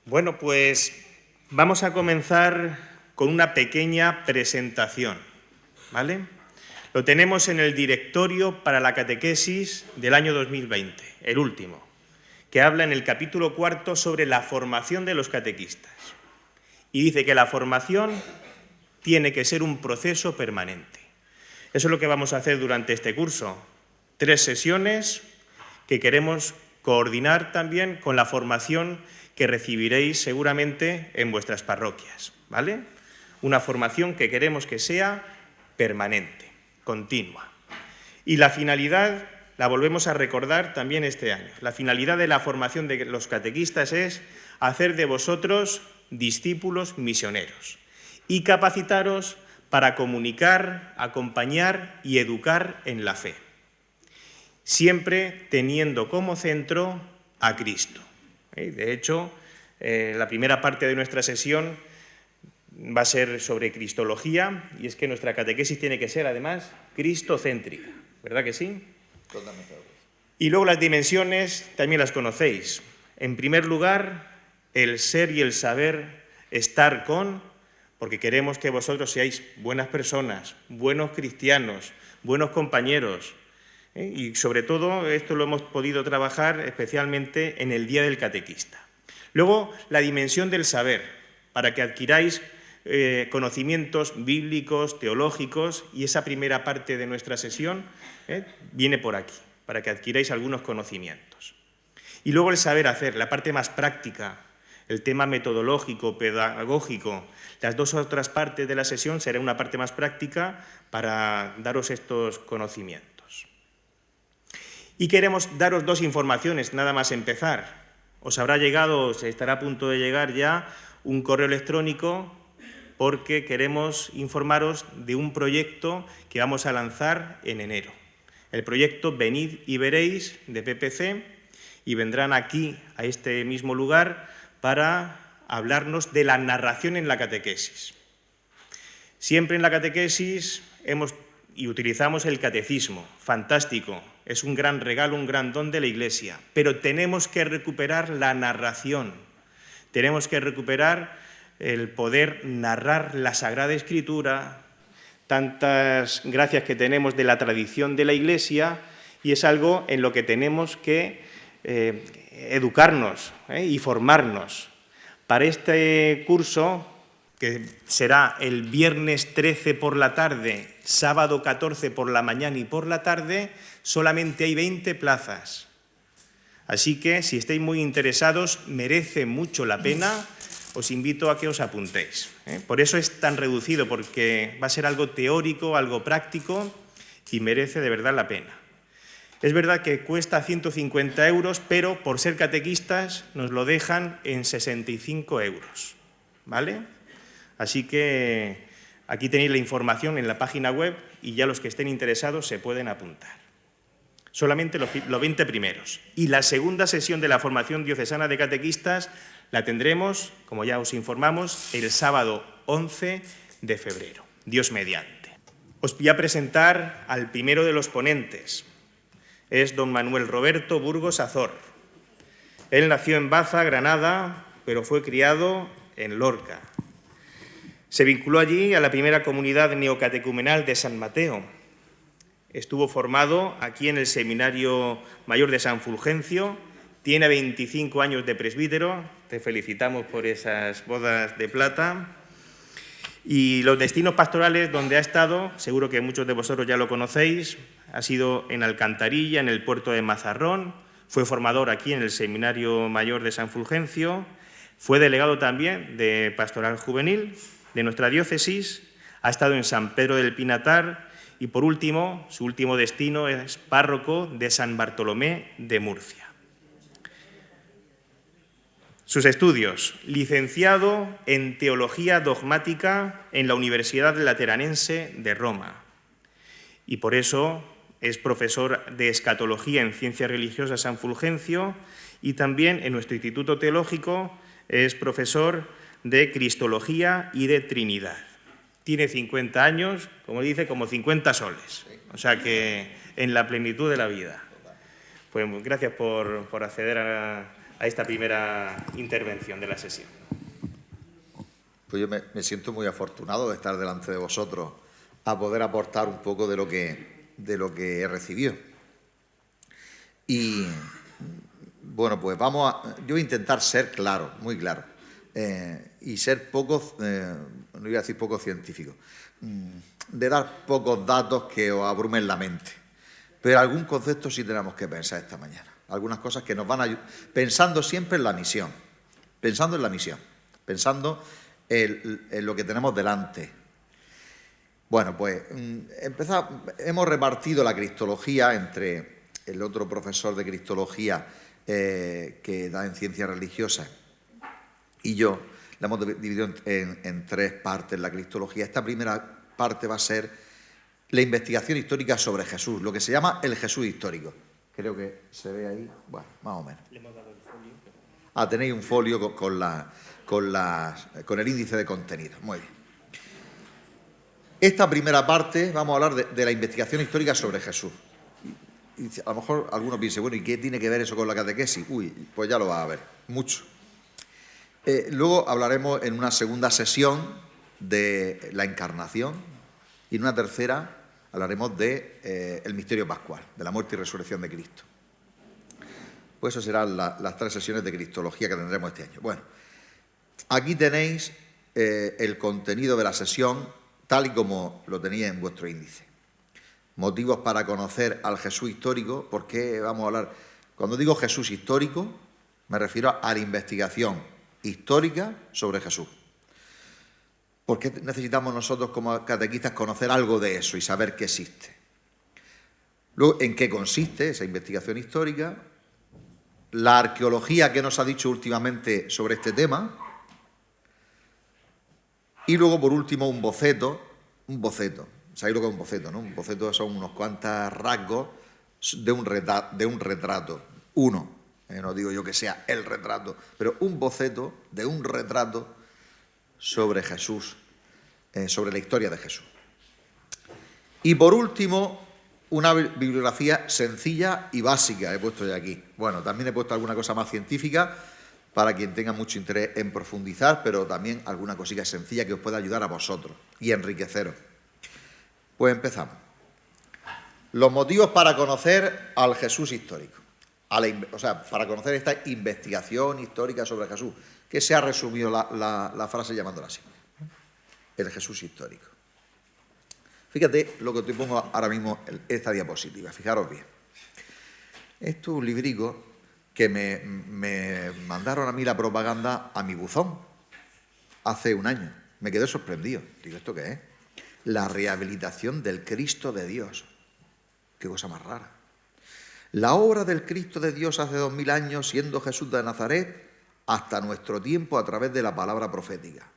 Bueno, pues vamos a comenzar con una pequeña presentación, ¿vale? Lo tenemos en el directorio para la catequesis del año 2020, el último, que habla en el capítulo 4 sobre la formación de los catequistas. Y dice que la formación tiene que ser un proceso permanente. Eso es lo que vamos a hacer durante este curso. 3 sesiones que queremos coordinar también con la formación que recibiréis seguramente en vuestras parroquias, ¿vale? Una formación que queremos que sea permanente, continua. Y la finalidad la volvemos a recordar también este año. La finalidad de la formación de los catequistas es hacer de vosotros discípulos misioneros y capacitaros para comunicar, acompañar y educar en la fe, siempre teniendo como centro a Cristo. De hecho, la primera parte de nuestra sesión va a ser sobre cristología, y es que nuestra catequesis tiene que ser, además, cristocéntrica, ¿verdad que sí? Totalmente. Y luego las dimensiones también las conocéis. En primer lugar, el ser y el saber estar con, porque queremos que vosotros seáis buenas personas, buenos cristianos, buenos compañeros. Y sobre todo esto lo hemos podido trabajar especialmente en el Día del Catequista. Luego, la dimensión del saber, para que adquiráis conocimientos bíblicos, teológicos, y esa primera parte de nuestra sesión viene por aquí, para que adquiráis algunos conocimientos. Y luego el saber hacer, la parte más práctica, el tema metodológico, pedagógico. Las dos otras partes de la sesión será una parte más práctica para daros estos conocimientos. Y queremos daros 2 informaciones, nada más empezar. Os habrá llegado, os estará a punto de llegar ya un correo electrónico porque queremos informaros de un proyecto que vamos a lanzar en enero. El proyecto Venid y Veréis de PPC, y vendrán aquí, a este mismo lugar, para hablarnos de la narración en la catequesis. Siempre en la catequesis utilizamos el catecismo, fantástico, es un gran regalo, un gran don de la Iglesia, pero tenemos que recuperar la narración, tenemos que recuperar el poder narrar la Sagrada Escritura, tantas gracias que tenemos de la tradición de la Iglesia, y es algo en lo que tenemos que educarnos y formarnos. Para este curso, que será el viernes 13 por la tarde, sábado 14 por la mañana y por la tarde, solamente hay 20 plazas. Así que, si estáis muy interesados, merece mucho la pena, os invito a que os apuntéis. Por eso es tan reducido, porque va a ser algo teórico, algo práctico, y merece de verdad la pena. Es verdad que cuesta 150 euros, pero por ser catequistas nos lo dejan en 65 euros, ¿vale? Así que aquí tenéis la información en la página web y ya los que estén interesados se pueden apuntar. Solamente los 20 primeros. Y la segunda sesión de la formación diocesana de catequistas la tendremos, como ya os informamos, el sábado 11 de febrero, Dios mediante. Os voy a presentar al primero de los ponentes. Es don Manuel Roberto Burgos Azor. Él nació en Baza, Granada, pero fue criado en Lorca. Se vinculó allí a la primera comunidad neocatecumenal de San Mateo. Estuvo formado aquí en el Seminario Mayor de San Fulgencio. Tiene 25 años de presbítero. Te felicitamos por esas bodas de plata. Y los destinos pastorales donde ha estado, seguro que muchos de vosotros ya lo conocéis, ha sido en Alcantarilla, en el puerto de Mazarrón, fue formador aquí en el Seminario Mayor de San Fulgencio, fue delegado también de Pastoral Juvenil de nuestra diócesis, ha estado en San Pedro del Pinatar y, por último, su último destino es párroco de San Bartolomé de Murcia. Sus estudios: licenciado en Teología Dogmática en la Universidad Lateranense de Roma, y por eso es profesor de Escatología en Ciencias Religiosas San Fulgencio, y también en nuestro Instituto Teológico es profesor de Cristología y de Trinidad. Tiene 50 años, como dice, como 50 soles, o sea que en la plenitud de la vida. Pues gracias por acceder a a esta primera intervención de la sesión. Pues yo me siento muy afortunado de estar delante de vosotros a poder aportar un poco de lo que he recibido. Y bueno, pues yo voy a intentar ser claro, muy claro, y ser poco, no iba a decir poco científico, de dar pocos datos que os abrumen la mente. Pero algún concepto sí tenemos que pensar esta mañana. Algunas cosas que nos van a ayudar, pensando siempre en la misión, pensando en lo que tenemos delante. Bueno, pues hemos repartido la cristología entre el otro profesor de cristología que da en ciencias religiosas y yo. La hemos dividido en tres partes la cristología. Esta primera parte va a ser la investigación histórica sobre Jesús, lo que se llama el Jesús histórico. Creo que se ve ahí, bueno, más o menos. Le hemos dado el folio. Tenéis un folio con el índice de contenido. Muy bien. Esta primera parte vamos a hablar de la investigación histórica sobre Jesús. Y a lo mejor alguno piense, bueno, ¿y qué tiene que ver eso con la catequesis? Uy, pues ya lo vas a ver, mucho. Luego hablaremos en una segunda sesión de la encarnación y en una tercera hablaremos del misterio pascual, de la muerte y resurrección de Cristo. Pues eso serán las tres sesiones de cristología que tendremos este año. Bueno, aquí tenéis el contenido de la sesión tal y como lo tenéis en vuestro índice. Motivos para conocer al Jesús histórico. ¿Por qué vamos a hablar? Cuando digo Jesús histórico, me refiero a la investigación histórica sobre Jesús. ¿Por qué necesitamos nosotros como catequistas conocer algo de eso y saber qué existe? Luego, ¿en qué consiste esa investigación histórica? La arqueología que nos ha dicho últimamente sobre este tema. Y luego, por último, un boceto. ¿Sabéis lo que es un boceto, no? Un boceto son unos cuantos rasgos de un retrato. Uno. No digo yo que sea el retrato, pero un boceto de un retrato sobre Jesús, sobre la historia de Jesús. Y por último, una bibliografía sencilla y básica he puesto ya aquí. Bueno, también he puesto alguna cosa más científica para quien tenga mucho interés en profundizar, pero también alguna cosita sencilla que os pueda ayudar a vosotros y enriqueceros. Pues empezamos. Los motivos para conocer al Jesús histórico. Para conocer esta investigación histórica sobre Jesús, que se ha resumido la frase llamándola así. El Jesús histórico. Fíjate lo que te pongo ahora mismo en esta diapositiva, fijaros bien. Esto es un librico que me mandaron a mí la propaganda a mi buzón hace un año. Me quedé sorprendido. Digo, ¿esto qué es? La rehabilitación del Cristo de Dios. Qué cosa más rara. La obra del Cristo de Dios hace 2000 años, siendo Jesús de Nazaret, hasta nuestro tiempo a través de la palabra profética.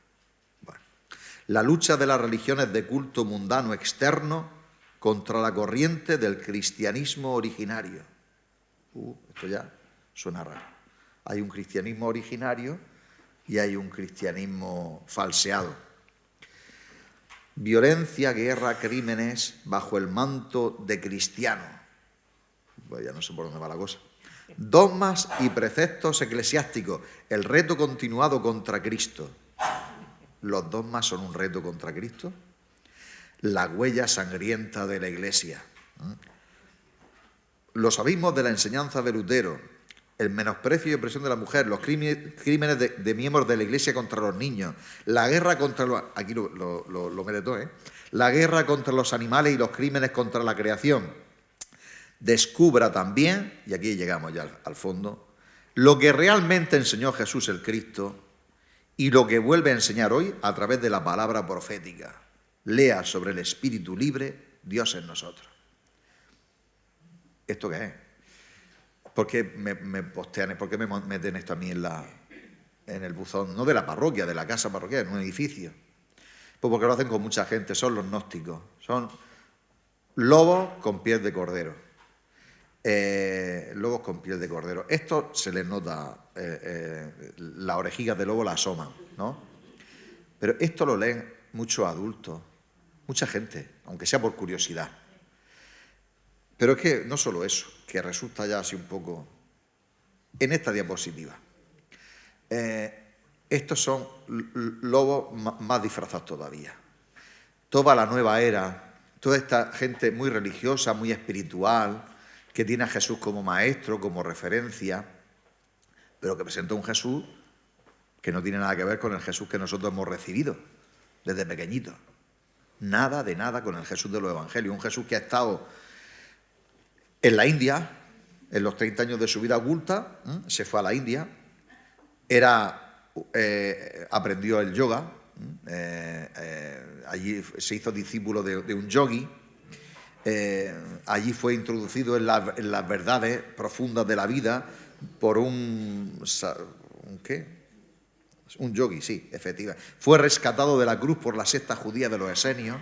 Bueno, la lucha de las religiones de culto mundano externo contra la corriente del cristianismo originario. Esto ya suena raro. Hay un cristianismo originario y hay un cristianismo falseado. Violencia, guerra, crímenes bajo el manto de cristiano. Pues ya no sé por dónde va la cosa. Dogmas y preceptos eclesiásticos. El reto continuado contra Cristo. ¿Los dogmas son un reto contra Cristo? La huella sangrienta de la Iglesia. Los abismos de la enseñanza de Lutero. El menosprecio y opresión de la mujer. Los crímenes de miembros de la Iglesia contra los niños. La guerra contra los... Aquí lo mete todo, ¿eh? La guerra contra los animales y los crímenes contra la creación. Descubra también, y aquí llegamos ya al fondo, lo que realmente enseñó Jesús el Cristo y lo que vuelve a enseñar hoy a través de la palabra profética. Lea sobre el espíritu libre, Dios en nosotros. ¿Esto qué es? ¿Por qué me postean? ¿Por qué me meten esto a mí en el buzón? No de la parroquia, de la casa parroquial, en un edificio. Pues porque lo hacen con mucha gente, son los gnósticos. Son lobos con piel de cordero. Lobos con piel de cordero. Esto se les nota, las orejitas de lobo la asoman, ¿no? Pero esto lo leen muchos adultos, mucha gente, aunque sea por curiosidad. Pero es que no solo eso, que resulta ya así un poco en esta diapositiva. Estos son lobos más disfrazados todavía. Toda la nueva era, toda esta gente muy religiosa, muy espiritual, que tiene a Jesús como maestro, como referencia, pero que presenta un Jesús que no tiene nada que ver con el Jesús que nosotros hemos recibido desde pequeñitos. Nada de nada con el Jesús de los Evangelios. Un Jesús que ha estado en la India, en los 30 años de su vida oculta, se fue a la India, aprendió el yoga, allí se hizo discípulo de un yogi, allí fue introducido en las verdades profundas de la vida por un yogi, sí, efectivamente. Fue rescatado de la cruz por la secta judía de los esenios,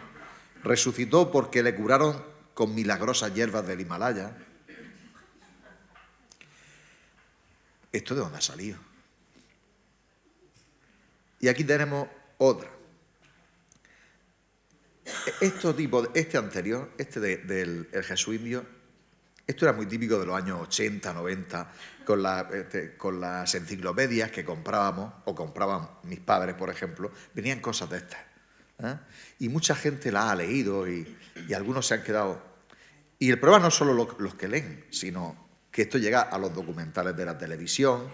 resucitó porque le curaron con milagrosas hierbas del Himalaya. ¿Esto de dónde ha salido? Y aquí tenemos otra. Este anterior, del Jesús indio, esto era muy típico de los años 80, 90, con las enciclopedias que comprábamos, o compraban mis padres, por ejemplo, venían cosas de estas. Y mucha gente las ha leído y algunos se han quedado. Y el problema no es solo los que leen, sino que esto llega a los documentales de la televisión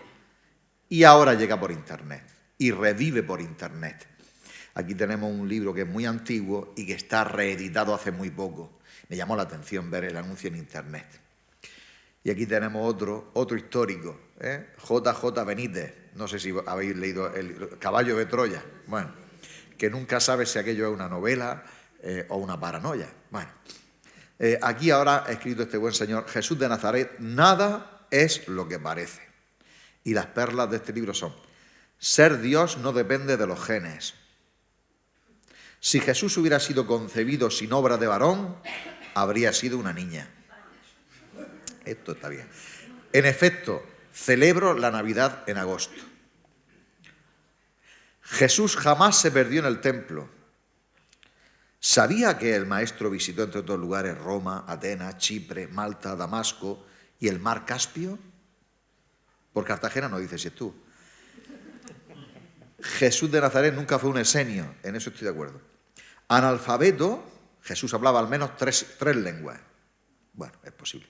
y ahora llega por Internet y revive por Internet. Aquí tenemos un libro que es muy antiguo y que está reeditado hace muy poco. Me llamó la atención ver el anuncio en Internet. Y aquí tenemos otro histórico, J.J. Benítez. No sé si habéis leído El caballo de Troya. Bueno, que nunca sabe si aquello es una novela o una paranoia. Bueno, aquí ahora ha escrito este buen señor: Jesús de Nazaret, nada es lo que parece. Y las perlas de este libro son: ser Dios no depende de los genes. Si Jesús hubiera sido concebido sin obra de varón, habría sido una niña. Esto está bien. En efecto, celebro la Navidad en agosto. Jesús jamás se perdió en el templo. ¿Sabía que el Maestro visitó, entre otros lugares, Roma, Atenas, Chipre, Malta, Damasco y el mar Caspio? Por Cartagena no dices si es tú. Jesús de Nazaret nunca fue un esenio, en eso estoy de acuerdo. Analfabeto, Jesús hablaba al menos tres lenguas. Bueno, es posible.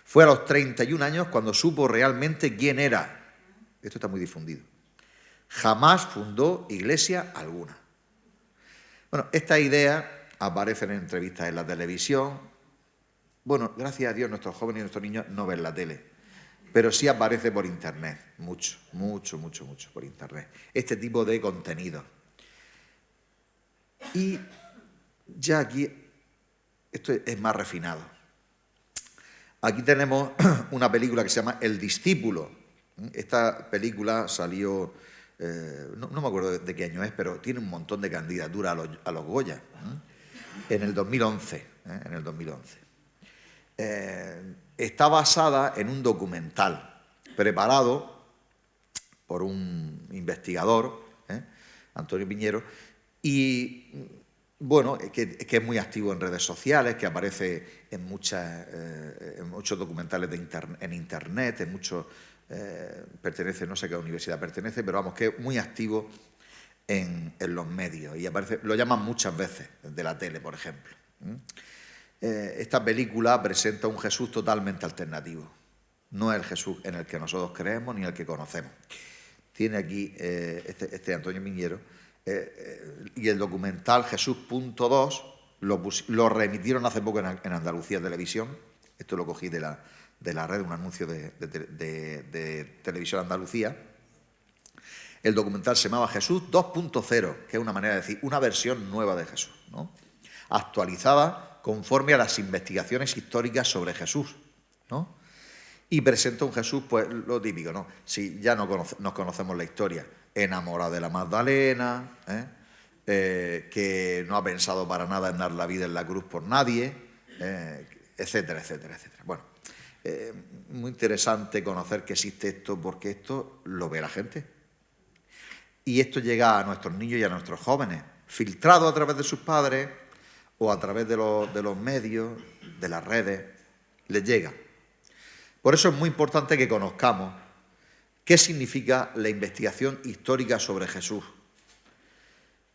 Fue a los 31 años cuando supo realmente quién era. Esto está muy difundido. Jamás fundó iglesia alguna. Bueno, estas ideas aparecen en entrevistas en la televisión. Bueno, gracias a Dios nuestros jóvenes y nuestros niños no ven la tele, pero sí aparece por Internet, mucho por Internet, este tipo de contenido. Y ya aquí, esto es más refinado. Aquí tenemos una película que se llama El discípulo. Esta película salió, no me acuerdo de qué año es, pero tiene un montón de candidaturas a los Goya, en el 2011. Está basada en un documental preparado por un investigador, Antonio Piñero, y bueno, que es muy activo en redes sociales, que aparece en muchos documentales en Internet, en muchos, pertenece, no sé a qué universidad pertenece, pero vamos, que es muy activo en los medios y aparece, lo llaman muchas veces de la tele, por ejemplo. Esta película presenta un Jesús totalmente alternativo. No es el Jesús en el que nosotros creemos ni el que conocemos. Tiene aquí este Antonio Piñero, y el documental Jesús.2 lo reemitieron hace poco en Andalucía Televisión. Esto lo cogí de la red, un anuncio de Televisión Andalucía. El documental se llamaba Jesús 2.0, que es una manera de decir, una versión nueva de Jesús, ¿no? Actualizada conforme a las investigaciones históricas sobre Jesús, ¿no? Y presenta un Jesús, pues lo típico, ¿no? Si ya nos conocemos la historia, enamorado de la Magdalena, que no ha pensado para nada en dar la vida en la cruz por nadie, etcétera, etcétera, etcétera. Bueno, muy interesante conocer que existe esto, porque esto lo ve la gente. Y esto llega a nuestros niños y a nuestros jóvenes, filtrado a través de sus padres o a través de los medios, de las redes, les llega. Por eso es muy importante que conozcamos ¿Qué significa la investigación histórica sobre Jesús?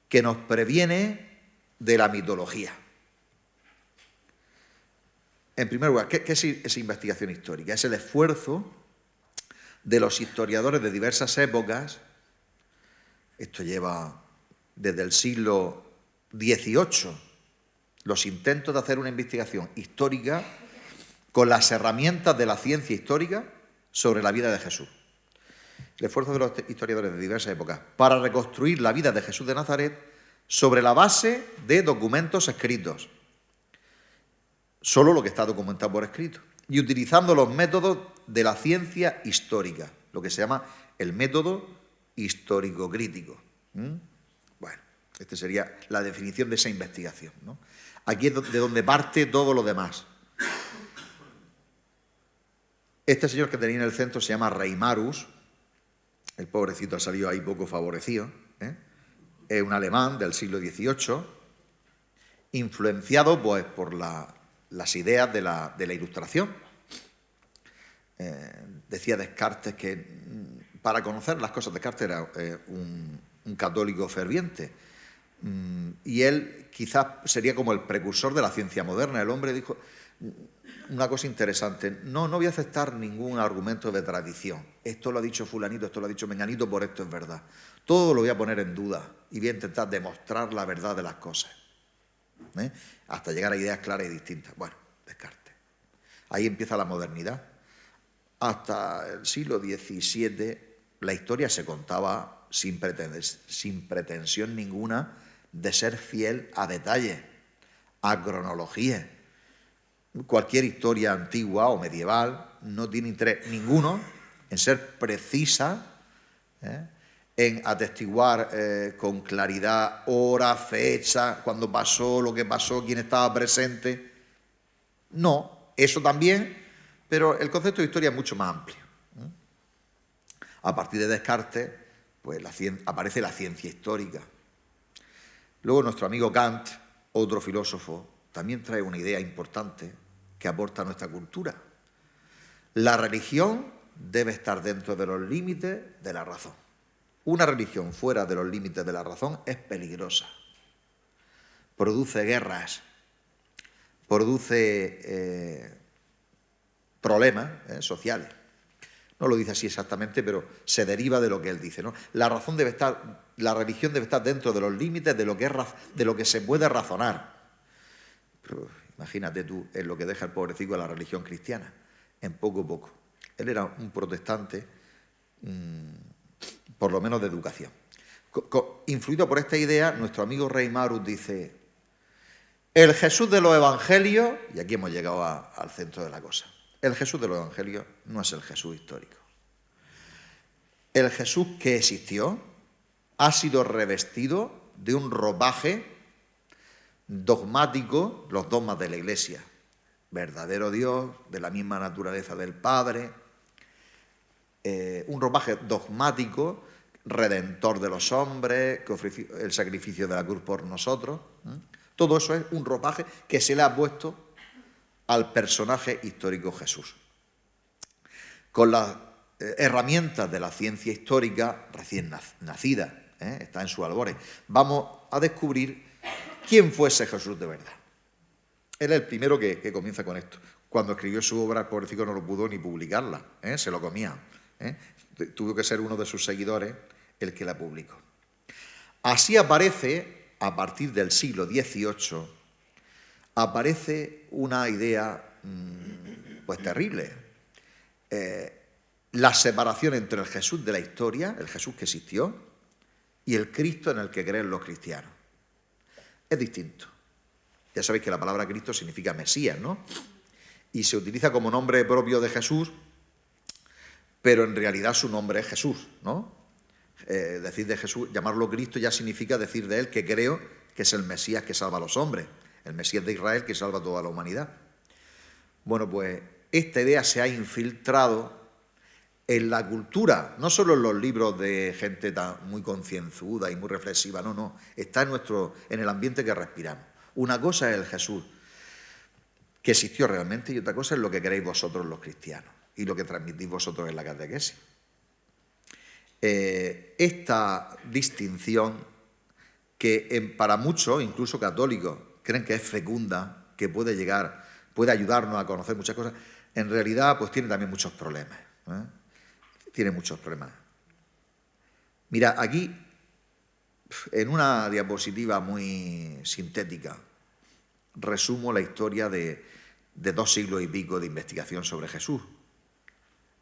Que nos previene de la mitología. En primer lugar, ¿qué es esa investigación histórica? Es el esfuerzo de los historiadores de diversas épocas. Esto lleva desde el siglo XVIII, los intentos de hacer una investigación histórica con las herramientas de la ciencia histórica sobre la vida de Jesús. El esfuerzo de los historiadores de diversas épocas para reconstruir la vida de Jesús de Nazaret sobre la base de documentos escritos. Solo lo que está documentado por escrito. Y utilizando los métodos de la ciencia histórica, lo que se llama el método histórico-crítico. Bueno, esta sería la definición de esa investigación, ¿no? Aquí es de donde parte todo lo demás. Este señor que tenía en el centro se llama Reimarus. El pobrecito ha salido ahí poco favorecido. Es un alemán del siglo XVIII, influenciado pues, por las ideas de la Ilustración. Decía Descartes que para conocer las cosas, Descartes era un católico ferviente. Y él quizás sería como el precursor de la ciencia moderna. El hombre dijo una cosa interesante: no voy a aceptar ningún argumento de tradición. Esto lo ha dicho fulanito, esto lo ha dicho menganito, por esto es verdad. Todo lo voy a poner en duda y voy a intentar demostrar la verdad de las cosas, hasta llegar a ideas claras y distintas. Bueno, Descartes. Ahí empieza la modernidad. Hasta el siglo XVII la historia se contaba sin pretensión ninguna de ser fiel a detalles, a cronología. Cualquier historia antigua o medieval no tiene interés ninguno en ser precisa, en atestiguar con claridad hora, fecha, cuándo pasó, lo que pasó, quién estaba presente. No, eso también, pero el concepto de historia es mucho más amplio. A partir de Descartes, pues aparece la ciencia histórica. Luego nuestro amigo Kant, otro filósofo, también trae una idea importante que aporta a nuestra cultura. La religión debe estar dentro de los límites de la razón. Una religión fuera de los límites de la razón es peligrosa. Produce guerras, produce problemas sociales. No lo dice así exactamente, pero se deriva de lo que él dice, ¿no? La religión debe estar dentro de los límites de lo que se puede razonar. Pero imagínate tú en lo que deja el pobrecito a la religión cristiana, en poco a poco. Él era un protestante, por lo menos de educación. Influido por esta idea, nuestro amigo Reimarus dice: el Jesús de los evangelios, y aquí hemos llegado al centro de la cosa, el Jesús de los evangelios no es el Jesús histórico. El Jesús que existió ha sido revestido de un ropaje dogmático, los dogmas de la Iglesia. Verdadero Dios, de la misma naturaleza del Padre, un ropaje dogmático, redentor de los hombres, que ofreció el sacrificio de la cruz por nosotros. Todo eso es un ropaje que se le ha puesto al personaje histórico Jesús. Con las herramientas de la ciencia histórica recién nacida, está en sus albores, vamos a descubrir quién fue ese Jesús de verdad. Él es el primero que comienza con esto. Cuando escribió su obra, el pobrecito no lo pudo ni publicarla, se lo comía. Tuvo que ser uno de sus seguidores el que la publicó. Así aparece, a partir del siglo XVIII, aparece una idea pues terrible. La separación entre el Jesús de la historia, el Jesús que existió, y el Cristo en el que creen los cristianos. Es distinto. Ya sabéis que la palabra Cristo significa Mesías, ¿no? Y se utiliza como nombre propio de Jesús, pero en realidad su nombre es Jesús, ¿no? Decir de Jesús, llamarlo Cristo ya significa decir de él que creo que es el Mesías que salva a los hombres, el Mesías de Israel que salva a toda la humanidad. Bueno, pues esta idea se ha infiltrado en la cultura, no solo en los libros de gente muy concienzuda y muy reflexiva, no, está en el ambiente que respiramos. Una cosa es el Jesús que existió realmente y otra cosa es lo que creéis vosotros los cristianos y lo que transmitís vosotros en la catequesis. esta distinción que para muchos, incluso católicos, creen que es fecunda, que puede ayudarnos a conocer muchas cosas, en realidad pues tiene también muchos problemas. Tiene muchos problemas. Mira, aquí, en una diapositiva muy sintética, resumo la historia de 2 siglos y pico de investigación sobre Jesús.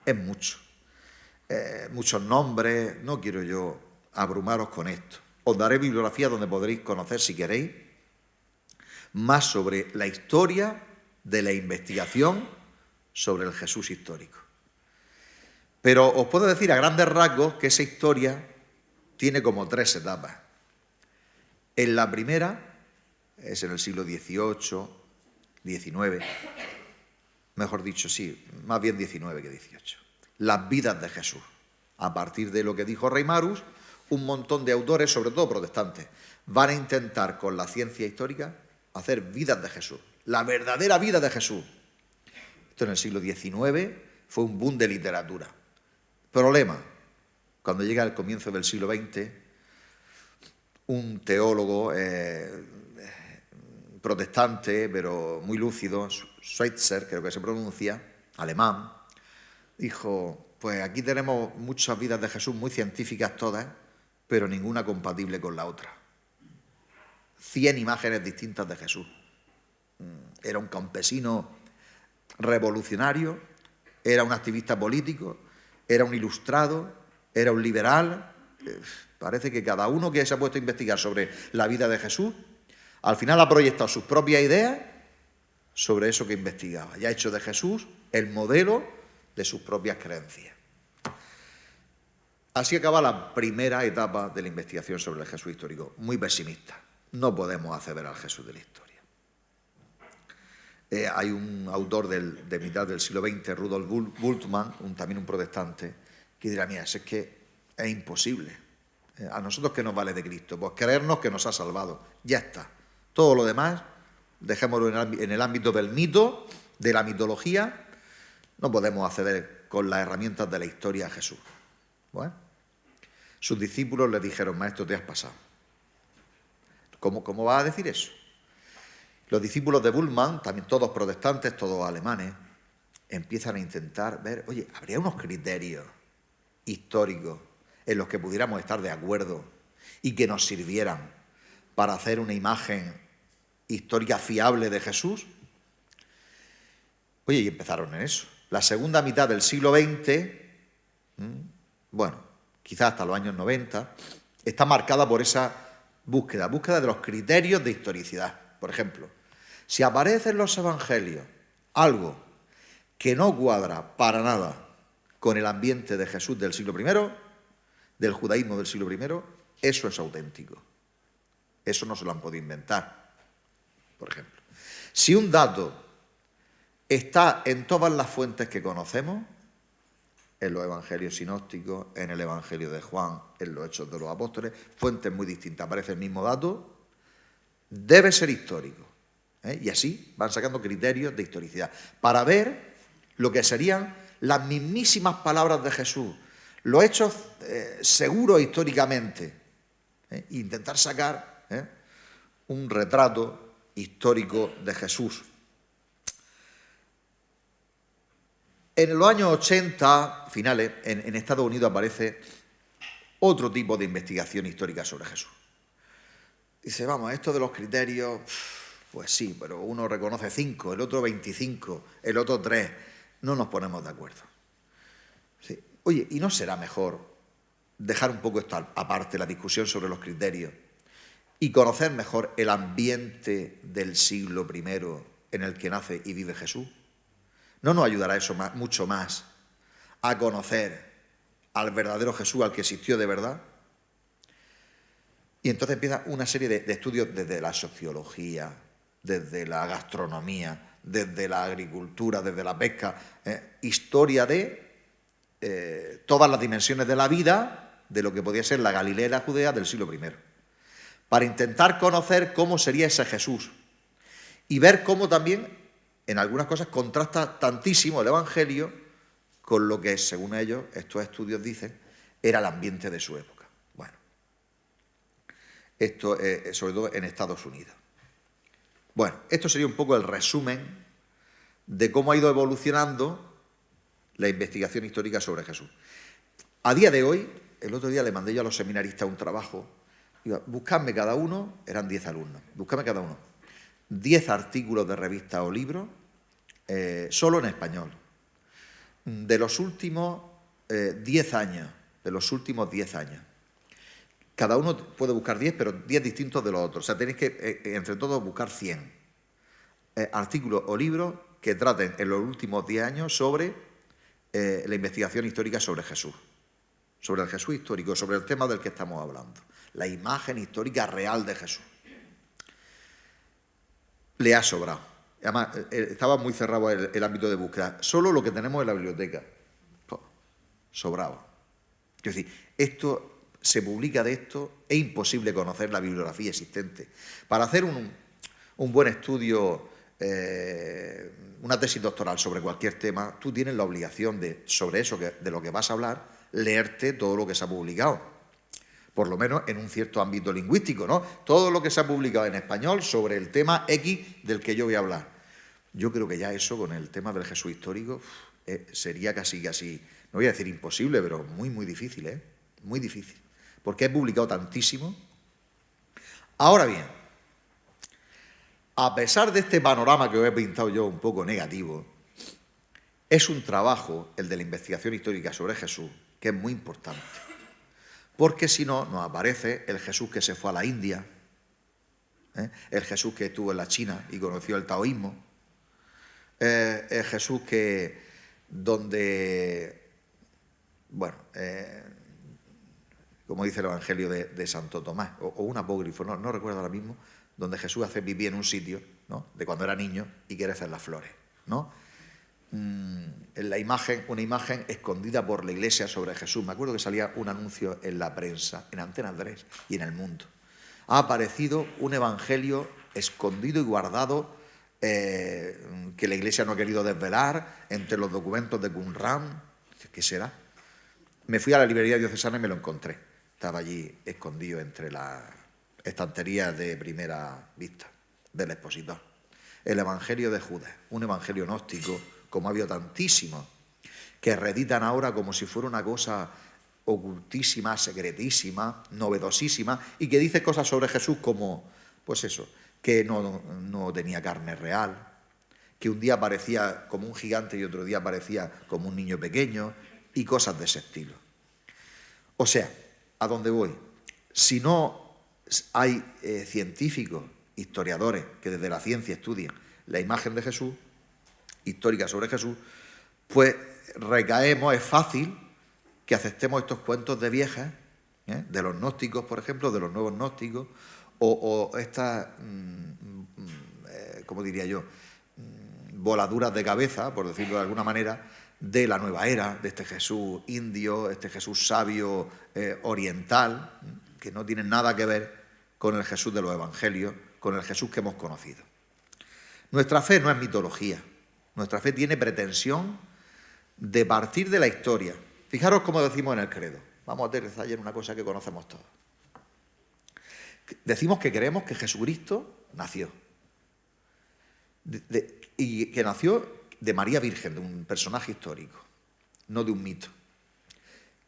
Es mucho. Muchos nombres, no quiero yo abrumaros con esto. Os daré bibliografía donde podréis conocer, si queréis, más sobre la historia de la investigación sobre el Jesús histórico. Pero os puedo decir a grandes rasgos que esa historia tiene como 3 etapas. En la primera, es en el siglo XVIII, XIX, mejor dicho, sí, más bien XIX que XVIII. Las vidas de Jesús. A partir de lo que dijo Reimarus, un montón de autores, sobre todo protestantes, van a intentar con la ciencia histórica hacer vidas de Jesús, la verdadera vida de Jesús. Esto en el siglo XIX fue un boom de literatura. Problema, cuando llega el comienzo del siglo XX, un teólogo protestante, pero muy lúcido, Schweitzer, creo que se pronuncia, alemán, dijo, pues aquí tenemos muchas vidas de Jesús, muy científicas todas, pero ninguna compatible con la otra. 100 imágenes distintas de Jesús. Era un campesino revolucionario, era un activista político, era un ilustrado, era un liberal. Parece que cada uno que se ha puesto a investigar sobre la vida de Jesús, al final ha proyectado sus propias ideas sobre eso que investigaba y ha hecho de Jesús el modelo de sus propias creencias. Así acaba la primera etapa de la investigación sobre el Jesús histórico, muy pesimista. No podemos hacer ver al Jesús de la historia. Hay un autor de mitad del siglo XX, Rudolf Bultmann, también un protestante, que dirá, mira, es que es imposible. ¿A nosotros qué nos vale de Cristo? Pues creernos que nos ha salvado. Ya está. Todo lo demás, dejémoslo en el ámbito del mito, de la mitología. No podemos acceder con las herramientas de la historia a Jesús. Bueno, sus discípulos le dijeron, maestro, te has pasado. ¿Cómo vas a decir eso? Los discípulos de Bultmann, también todos protestantes, todos alemanes, empiezan a intentar ver, oye, ¿habría unos criterios históricos en los que pudiéramos estar de acuerdo y que nos sirvieran para hacer una imagen histórica fiable de Jesús? Oye, y empezaron en eso. La segunda mitad del siglo XX, bueno, quizás hasta los años 90, está marcada por esa búsqueda de los criterios de historicidad. Por ejemplo, si aparece en los evangelios algo que no cuadra para nada con el ambiente de Jesús del siglo I, del judaísmo del siglo I, eso es auténtico. Eso no se lo han podido inventar. Por ejemplo, si un dato está en todas las fuentes que conocemos, en los evangelios sinópticos, en el evangelio de Juan, en los Hechos de los Apóstoles, fuentes muy distintas, aparece el mismo dato, debe ser histórico. Y así van sacando criterios de historicidad para ver lo que serían las mismísimas palabras de Jesús, los hechos seguros históricamente, e intentar sacar un retrato histórico de Jesús. En los años 80, finales, en Estados Unidos aparece otro tipo de investigación histórica sobre Jesús. Dice, vamos, esto de los criterios, pues sí, pero uno reconoce 5, el otro 25, el otro 3. No nos ponemos de acuerdo. Sí. Oye, ¿y no será mejor dejar un poco esto aparte, la discusión sobre los criterios, y conocer mejor el ambiente del siglo I en el que nace y vive Jesús? ¿No nos ayudará eso mucho más a conocer al verdadero Jesús, al que existió de verdad? Y entonces empieza una serie de estudios desde la sociología, desde la gastronomía, desde la agricultura, desde la pesca, historia de todas las dimensiones de la vida de lo que podía ser la Galilea y la Judea del siglo I, para intentar conocer cómo sería ese Jesús y ver cómo también en algunas cosas contrasta tantísimo el Evangelio con lo que, según ellos, estos estudios dicen, era el ambiente de su época. Bueno, esto sobre todo en Estados Unidos. Bueno, esto sería un poco el resumen de cómo ha ido evolucionando la investigación histórica sobre Jesús. A día de hoy, el otro día le mandé yo a los seminaristas un trabajo, buscadme cada uno, eran 10 alumnos, buscadme cada uno 10 artículos de revistas o libros, solo en español, de los últimos 10 años, Cada uno puede buscar 10, pero 10 distintos de los otros. O sea, tenéis que, entre todos, buscar 100 artículos o libros que traten en los últimos 10 años sobre la investigación histórica sobre Jesús. Sobre el Jesús histórico, sobre el tema del que estamos hablando. La imagen histórica real de Jesús. Le ha sobrado. Además, estaba muy cerrado el ámbito de búsqueda. Solo lo que tenemos en la biblioteca. Sobrado. Es decir, se publica de esto, es imposible conocer la bibliografía existente. Para hacer un buen estudio, una tesis doctoral sobre cualquier tema, tú tienes la obligación sobre eso de lo que vas a hablar, leerte todo lo que se ha publicado. Por lo menos en un cierto ámbito lingüístico, ¿no? Todo lo que se ha publicado en español sobre el tema X del que yo voy a hablar. Yo creo que ya eso, con el tema del Jesús histórico, sería casi, no voy a decir imposible, pero muy, muy difícil, ¿eh? Muy difícil. Porque he publicado tantísimo. Ahora bien, a pesar de este panorama que os he pintado yo un poco negativo, es un trabajo, el de la investigación histórica sobre Jesús, que es muy importante. Porque si no, nos aparece el Jesús que se fue a la India, el Jesús que estuvo en la China y conoció el taoísmo, el Jesús como dice el Evangelio de Santo Tomás, o un apócrifo, no recuerdo ahora mismo, donde Jesús hace pipí en un sitio, ¿no?, de cuando era niño y quiere hacer las flores, ¿no? En la imagen, una imagen escondida por la Iglesia sobre Jesús. Me acuerdo que salía un anuncio en la prensa, en Antena 3 y en El Mundo. Ha aparecido un evangelio escondido y guardado que la Iglesia no ha querido desvelar entre los documentos de Qumran. ¿Qué será? Me fui a la librería diocesana y me lo encontré. Estaba allí escondido entre las estanterías de primera vista del expositor. El Evangelio de Judas, un evangelio gnóstico, como ha habido tantísimos, que reeditan ahora como si fuera una cosa ocultísima, secretísima, novedosísima, y que dice cosas sobre Jesús como, pues eso, que no tenía carne real, que un día aparecía como un gigante y otro día aparecía como un niño pequeño, y cosas de ese estilo. O sea, ¿a dónde voy? Si no hay científicos, historiadores, que desde la ciencia estudien la imagen de Jesús, histórica sobre Jesús, pues recaemos, es fácil que aceptemos estos cuentos de viejas, de los gnósticos, por ejemplo, de los nuevos gnósticos, o estas, ¿cómo diría yo?, voladuras de cabeza, por decirlo de alguna manera, de la nueva era, de este Jesús indio, este Jesús sabio oriental, que no tienen nada que ver con el Jesús de los evangelios, con el Jesús que hemos conocido. Nuestra fe no es mitología, nuestra fe tiene pretensión de partir de la historia. Fijaros cómo decimos en el credo. Vamos a aterrizar en una cosa que conocemos todos. Decimos que creemos que Jesucristo nació. Y que nació de María Virgen, de un personaje histórico, no de un mito.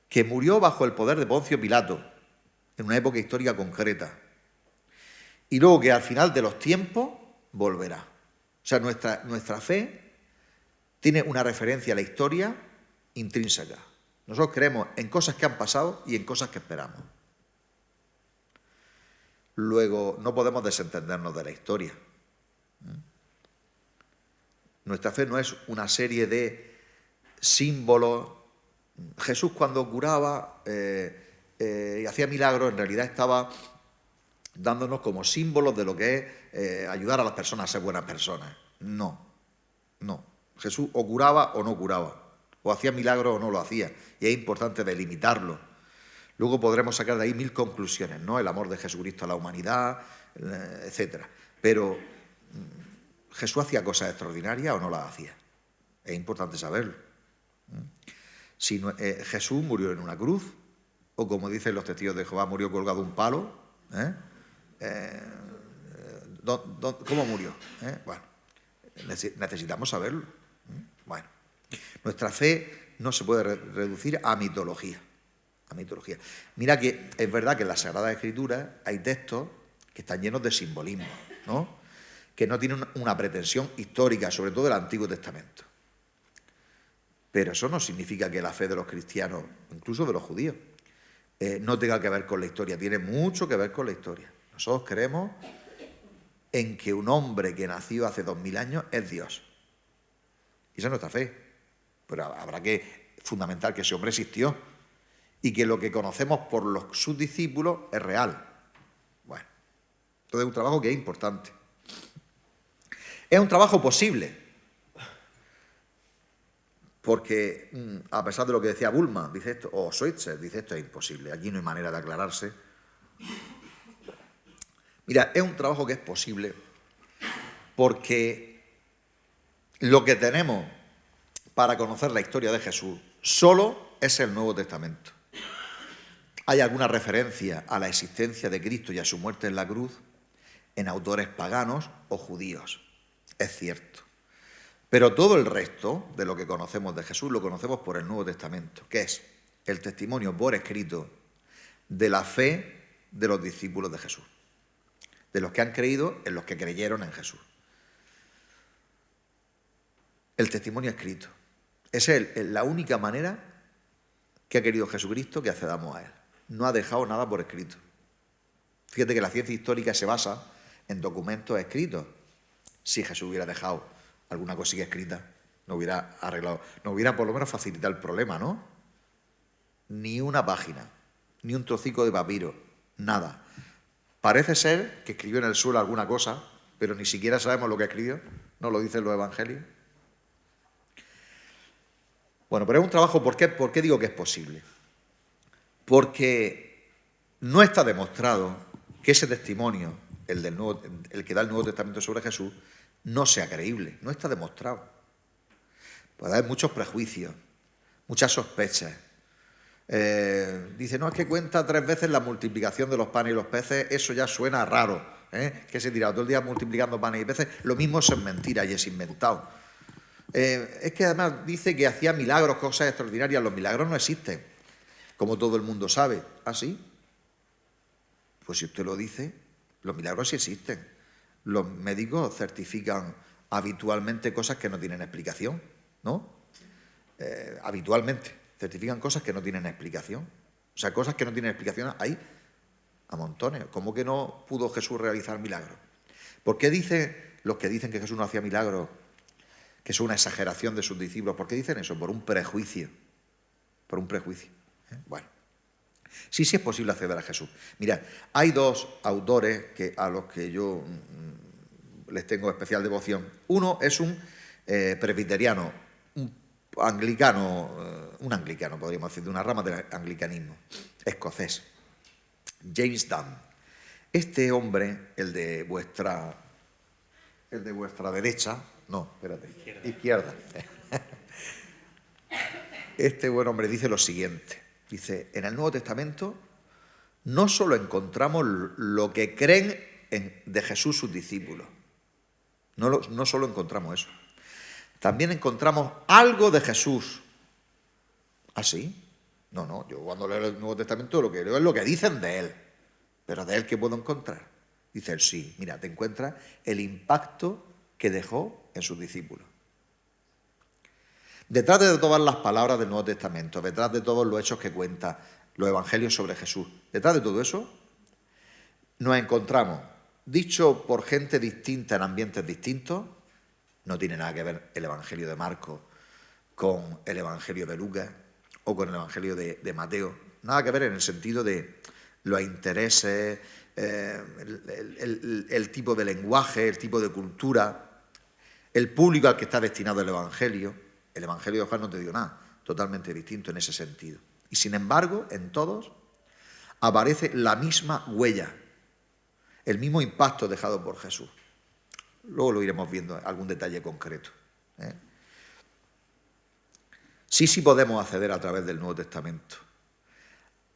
Que murió bajo el poder de Poncio Pilato, en una época histórica concreta. Y luego que al final de los tiempos volverá. O sea, nuestra fe tiene una referencia a la historia intrínseca. Nosotros creemos en cosas que han pasado y en cosas que esperamos. Luego, no podemos desentendernos de la historia. Nuestra fe no es una serie de símbolos. Jesús, cuando curaba y hacía milagros, en realidad estaba dándonos como símbolos de lo que es ayudar a las personas a ser buenas personas. No. Jesús o curaba o no curaba, o hacía milagros o no lo hacía, y es importante delimitarlo. Luego podremos sacar de ahí 1000 conclusiones, ¿no? El amor de Jesucristo a la humanidad, etc. Pero ¿Jesús hacía cosas extraordinarias o no las hacía? Es importante saberlo. Jesús murió en una cruz, o como dicen los testigos de Jehová, murió colgado un palo. ¿Cómo murió? Bueno, necesitamos saberlo. Bueno, nuestra fe no se puede reducir a mitología. Mira que es verdad que en la Sagrada Escritura hay textos que están llenos de simbolismo, ¿no? Que no tienen una pretensión histórica, sobre todo del Antiguo Testamento. Pero eso no significa que la fe de los cristianos, incluso de los judíos, no tenga que ver con la historia. Tiene mucho que ver con la historia. Nosotros creemos en que un hombre que nació hace 2000 años es Dios. Y esa es nuestra fe. Pero habrá que fundamentar que ese hombre existió y que lo que conocemos por sus discípulos es real. Bueno, entonces es un trabajo que es importante. Es un trabajo posible, porque a pesar de lo que decía Bullmann, dice esto, o Schweitzer, dice esto es imposible, aquí no hay manera de aclararse. Mira, es un trabajo que es posible porque lo que tenemos para conocer la historia de Jesús solo es el Nuevo Testamento. Hay alguna referencia a la existencia de Cristo y a su muerte en la cruz en autores paganos o judíos. Es cierto. Pero todo el resto de lo que conocemos de Jesús lo conocemos por el Nuevo Testamento, que es el testimonio por escrito de la fe de los discípulos de Jesús, de los que han creído en los que creyeron en Jesús. El testimonio escrito. Esa es la única manera que ha querido Jesucristo que accedamos a Él. No ha dejado nada por escrito. Fíjate que la ciencia histórica se basa en documentos escritos. Si Jesús hubiera dejado alguna cosilla escrita, no hubiera arreglado, no hubiera por lo menos facilitado el problema, ¿no? Ni una página, ni un trocico de papiro, nada. Parece ser que escribió en el suelo alguna cosa, pero ni siquiera sabemos lo que escribió, no lo dicen los evangelios. Bueno, pero es un trabajo, ¿por qué digo que es posible? Porque no está demostrado que ese testimonio, el que da el Nuevo Testamento sobre Jesús, no sea creíble, no está demostrado. Puede haber muchos prejuicios, muchas sospechas. Dice, no, es que cuenta 3 veces la multiplicación de los panes y los peces, eso ya suena raro, que se dirá todo el día multiplicando panes y peces, lo mismo eso es mentira y es inventado. Es que además dice que hacía milagros, cosas extraordinarias, los milagros no existen, como todo el mundo sabe. ¿Ah, sí? Pues si usted lo dice, los milagros sí existen. Los médicos certifican habitualmente cosas que no tienen explicación, ¿no? Habitualmente certifican cosas que no tienen explicación. O sea, cosas que no tienen explicación hay a montones. ¿Cómo que no pudo Jesús realizar milagros? ¿Por qué dicen los que dicen que Jesús no hacía milagros, que es una exageración de sus discípulos? ¿Por qué dicen eso? Por un prejuicio. Por un prejuicio. Bueno. Sí es posible acceder a Jesús. Mira, hay 2 autores a los que yo les tengo especial devoción. Uno es un presbiteriano, un anglicano, podríamos decir, de una rama del anglicanismo, escocés, James Dunn. Este hombre, el de vuestra derecha, no, espérate, izquierda. Este buen hombre dice lo siguiente. Dice, en el Nuevo Testamento no solo encontramos lo que creen de Jesús sus discípulos, no solo encontramos eso, también encontramos algo de Jesús. ¿Ah, sí? No, yo cuando leo el Nuevo Testamento lo que leo es lo que dicen de Él, pero de Él ¿qué puedo encontrar? Dice él, sí, mira, te encuentras el impacto que dejó en sus discípulos. Detrás de todas las palabras del Nuevo Testamento, detrás de todos los hechos que cuenta los evangelios sobre Jesús, detrás de todo eso, nos encontramos, dicho por gente distinta en ambientes distintos, no tiene nada que ver el evangelio de Marcos con el evangelio de Lucas o con el evangelio de Mateo, nada que ver en el sentido de los intereses, el tipo de lenguaje, el tipo de cultura, el público al que está destinado el evangelio. El Evangelio de Juan no te dio nada, totalmente distinto en ese sentido. Y sin embargo, en todos aparece la misma huella, el mismo impacto dejado por Jesús. Luego lo iremos viendo, algún detalle concreto. Sí podemos acceder a través del Nuevo Testamento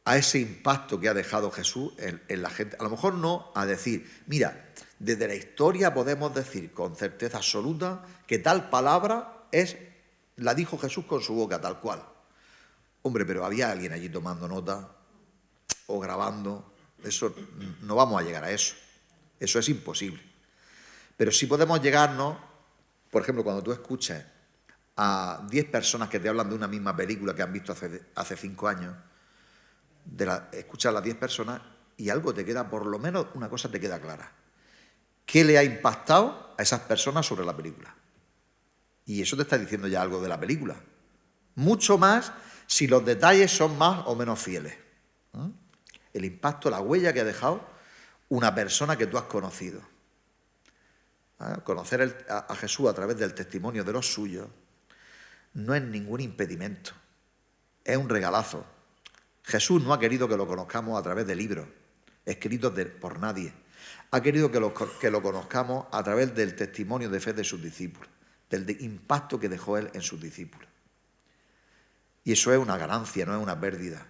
a ese impacto que ha dejado Jesús en la gente. A lo mejor no a decir, mira, desde la historia podemos decir con certeza absoluta que tal palabra la dijo Jesús con su boca, tal cual. Hombre, pero había alguien allí tomando nota o grabando. Eso, no vamos a llegar a eso. Eso es imposible. Pero sí podemos llegarnos, por ejemplo, cuando tú escuches a 10 personas que te hablan de una misma película que han visto hace 5 años, escuchas a las 10 personas y algo te queda, por lo menos una cosa te queda clara. ¿Qué le ha impactado a esas personas sobre la película? Y eso te está diciendo ya algo de la película. Mucho más si los detalles son más o menos fieles. El impacto, la huella que ha dejado una persona que tú has conocido. Conocer a Jesús a través del testimonio de los suyos no es ningún impedimento, es un regalazo. Jesús no ha querido que lo conozcamos a través de libros escritos por nadie. Ha querido que lo conozcamos a través del testimonio de fe de sus discípulos, del impacto que dejó él en sus discípulos. Y eso es una ganancia, no es una pérdida.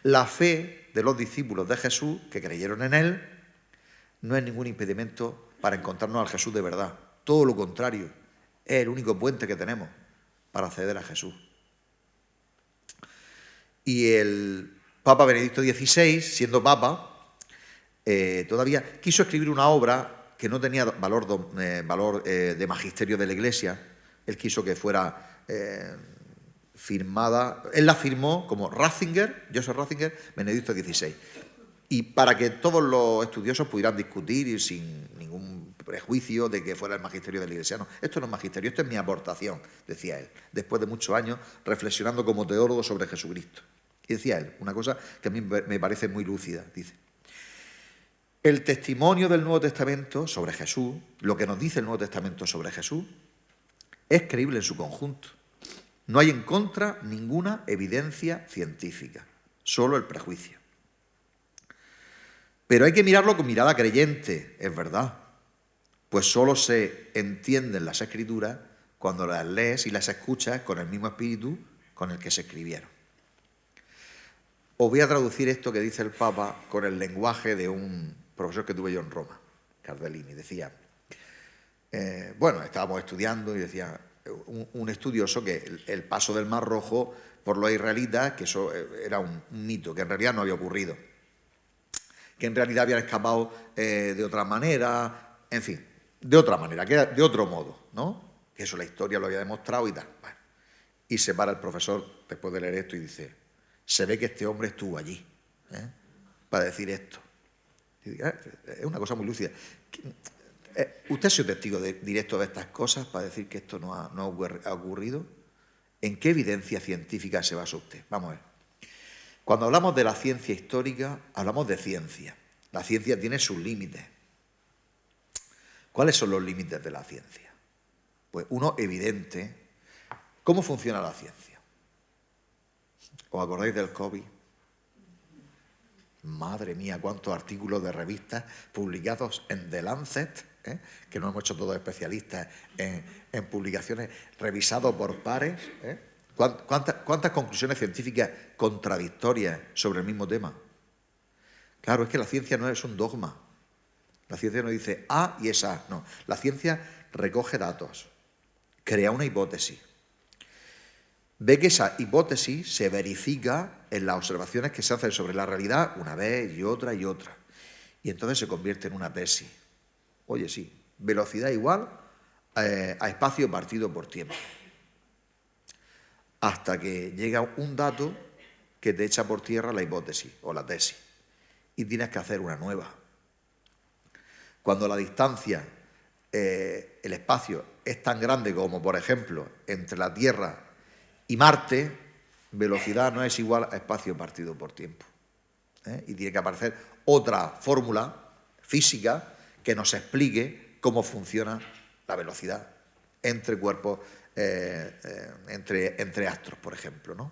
La fe de los discípulos de Jesús, que creyeron en él, no es ningún impedimento para encontrarnos al Jesús de verdad. Todo lo contrario, es el único puente que tenemos para acceder a Jesús. Y el Papa Benedicto XVI, siendo Papa, todavía quiso escribir una obra que no tenía valor de magisterio de la Iglesia. Él quiso que fuera firmada. Él la firmó como Joseph Ratzinger, Benedicto XVI. Y para que todos los estudiosos pudieran discutir y sin ningún prejuicio de que fuera el magisterio de la Iglesia. No, esto no es magisterio, esto es mi aportación, decía él, después de muchos años reflexionando como teólogo sobre Jesucristo. Y decía él una cosa que a mí me parece muy lúcida, dice: el testimonio del Nuevo Testamento sobre Jesús, lo que nos dice el Nuevo Testamento sobre Jesús, es creíble en su conjunto. No hay en contra ninguna evidencia científica, solo el prejuicio. Pero hay que mirarlo con mirada creyente, es verdad, pues solo se entienden las Escrituras cuando las lees y las escuchas con el mismo espíritu con el que se escribieron. Os voy a traducir esto que dice el Papa con el lenguaje de un profesor que tuve yo en Roma, Cardellini. Decía, estábamos estudiando y decía un estudioso que el paso del Mar Rojo por los israelitas, que eso era un mito, que en realidad no había ocurrido, que en realidad habían escapado de otra manera, en fin, de otra manera, que era de otro modo, ¿no? Que eso la historia lo había demostrado y tal. Bueno, y se para el profesor después de leer esto y dice: se ve que este hombre estuvo allí para decir esto. Es una cosa muy lúcida. ¿Usted ha sido testigo directo de estas cosas para decir que esto no ha ocurrido? ¿En qué evidencia científica se basa usted? Vamos a ver. Cuando hablamos de la ciencia histórica, hablamos de ciencia. La ciencia tiene sus límites. ¿Cuáles son los límites de la ciencia? Pues uno evidente. ¿Cómo funciona la ciencia? ¿Os acordáis del COVID? Madre mía, cuántos artículos de revistas publicados en The Lancet, que nos hemos hecho todos especialistas en publicaciones, revisados por pares. ¿Cuántas conclusiones científicas contradictorias sobre el mismo tema? Claro, es que la ciencia no es un dogma. La ciencia no dice A y es A. No, la ciencia recoge datos, crea una hipótesis, ve que esa hipótesis se verifica en las observaciones que se hacen sobre la realidad una vez y otra y otra. Y entonces se convierte en una tesis. Oye, sí, velocidad igual a espacio partido por tiempo. Hasta que llega un dato que te echa por tierra la hipótesis o la tesis. Y tienes que hacer una nueva. Cuando la distancia, el espacio, es tan grande como, por ejemplo, entre la Tierra y Marte, velocidad no es igual a espacio partido por tiempo. Y tiene que aparecer otra fórmula física que nos explique cómo funciona la velocidad entre cuerpos, entre astros, por ejemplo, ¿no?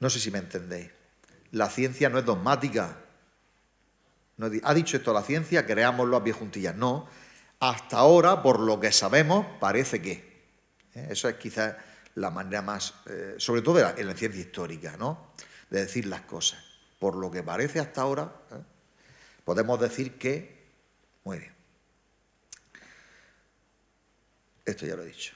No sé si me entendéis. La ciencia no es dogmática. No ha dicho esto la ciencia, creámoslo a pie juntillas. No. Hasta ahora, por lo que sabemos, parece que. Eso es quizás la manera más, sobre todo en la ciencia histórica, ¿no? de decir las cosas. Por lo que parece hasta ahora, podemos decir que, muy bien. Esto ya lo he dicho.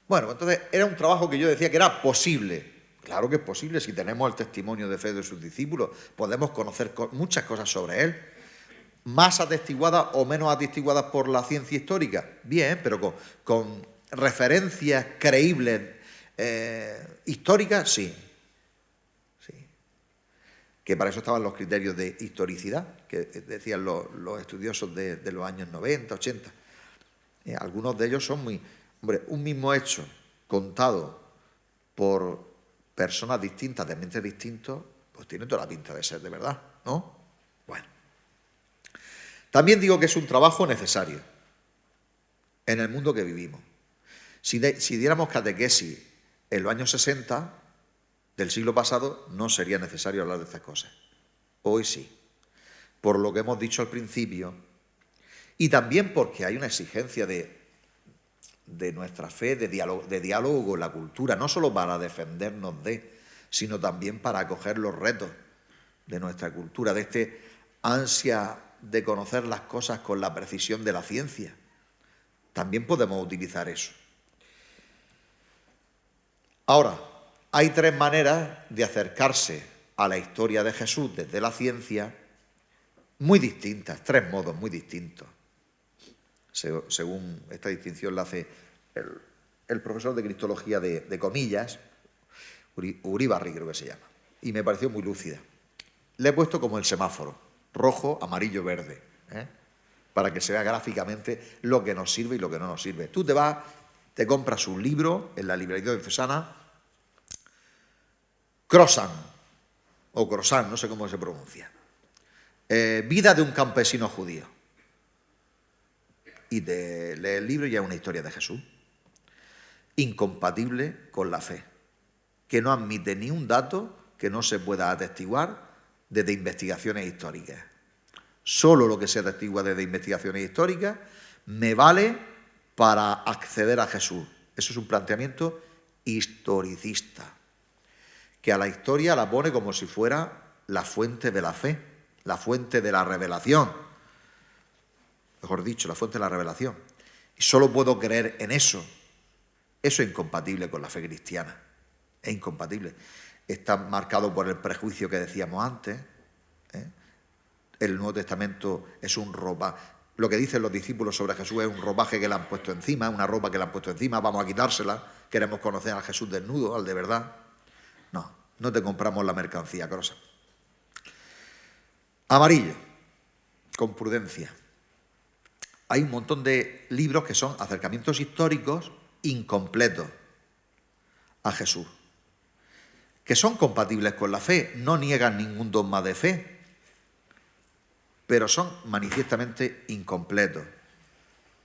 Bueno, entonces era un trabajo que yo decía que era posible. Claro que es posible, si tenemos el testimonio de fe de sus discípulos, podemos conocer muchas cosas sobre él, más atestiguadas o menos atestiguadas por la ciencia histórica. Bien, pero con referencias creíbles históricas, sí. Sí. Que para eso estaban los criterios de historicidad, que decían los estudiosos de los años 90, 80. Algunos de ellos son muy... Hombre, un mismo hecho contado por personas distintas, de mentes distintas, pues tiene toda la pinta de ser de verdad, ¿no? Bueno. También digo que es un trabajo necesario en el mundo que vivimos. Si diéramos catequesis en los años 60 del siglo pasado, no sería necesario hablar de estas cosas. Hoy sí. Por lo que hemos dicho al principio, y también porque hay una exigencia de nuestra fe, de diálogo con la cultura, no solo para defendernos sino también para acoger los retos de nuestra cultura, de este ansia de conocer las cosas con la precisión de la ciencia. También podemos utilizar eso. Ahora, hay tres maneras de acercarse a la historia de Jesús desde la ciencia, muy distintas, tres modos muy distintos. Según esta distinción la hace el profesor de Cristología de Comillas, Uribarri creo que se llama, y me pareció muy lúcida. Le he puesto como el semáforo, rojo, amarillo, verde, para que se vea gráficamente lo que nos sirve y lo que no nos sirve. Tú te compras un libro en la librería diocesana, Croissant, o Croissant, no sé cómo se pronuncia, Vida de un campesino judío. Y te lees el libro y es una historia de Jesús, incompatible con la fe, que no admite ni un dato que no se pueda atestiguar desde investigaciones históricas. Solo lo que se atestigua desde investigaciones históricas me vale para acceder a Jesús. Eso es un planteamiento historicista, que a la historia la pone como si fuera la fuente de la fe, la fuente de la revelación. Mejor dicho, la fuente de la revelación. Y solo puedo creer en eso. Eso es incompatible con la fe cristiana. Es incompatible. Está marcado por el prejuicio que decíamos antes. El Nuevo Testamento es un ropa. Lo que dicen los discípulos sobre Jesús es un ropaje que le han puesto encima, una ropa que le han puesto encima, vamos a quitársela. Queremos conocer a Jesús desnudo, al de verdad. No te compramos la mercancía, Crosa. Amarillo, con prudencia. Hay un montón de libros que son acercamientos históricos incompletos a Jesús, que son compatibles con la fe, no niegan ningún dogma de fe, pero son manifiestamente incompletos.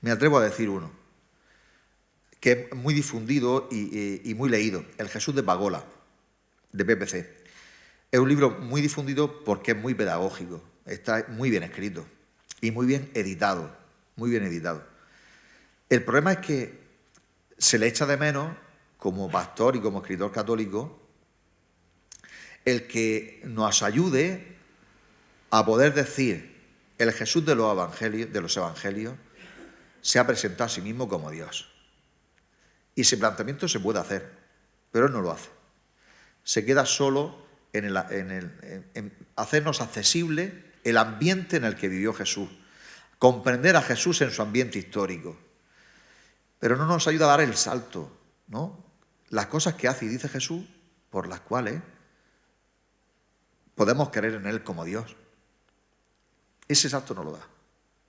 Me atrevo a decir uno, que es muy difundido y muy leído, El Jesús de Pagola, de PPC. Es un libro muy difundido porque es muy pedagógico, está muy bien escrito y muy bien editado, muy bien editado. El problema es que se le echa de menos, como pastor y como escritor católico, el que nos ayude a poder decir: el Jesús de los evangelios se ha presentado a sí mismo como Dios. Y ese planteamiento se puede hacer, pero él no lo hace. Se queda solo en hacernos accesible el ambiente en el que vivió Jesús, comprender a Jesús en su ambiente histórico. Pero no nos ayuda a dar el salto, ¿no? Las cosas que hace y dice Jesús, por las cuales podemos creer en Él como Dios. Ese salto no lo da.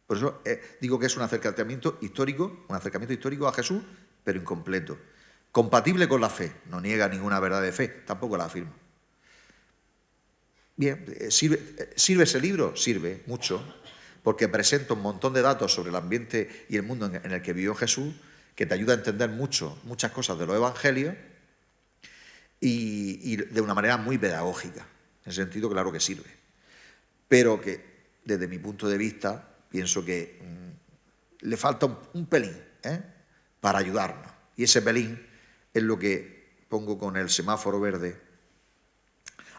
Por eso digo que es un acercamiento histórico a Jesús, pero incompleto. Compatible con la fe, no niega ninguna verdad de fe, tampoco la afirma. Bien, ¿sirve ese libro? Sirve mucho, porque presenta un montón de datos sobre el ambiente y el mundo en el que vivió Jesús, que te ayuda a entender muchas cosas de los evangelios y de una manera muy pedagógica. En ese sentido, claro que sirve. Pero que, desde mi punto de vista, pienso que le falta un pelín para ayudarnos. Y ese pelín es lo que pongo con el semáforo verde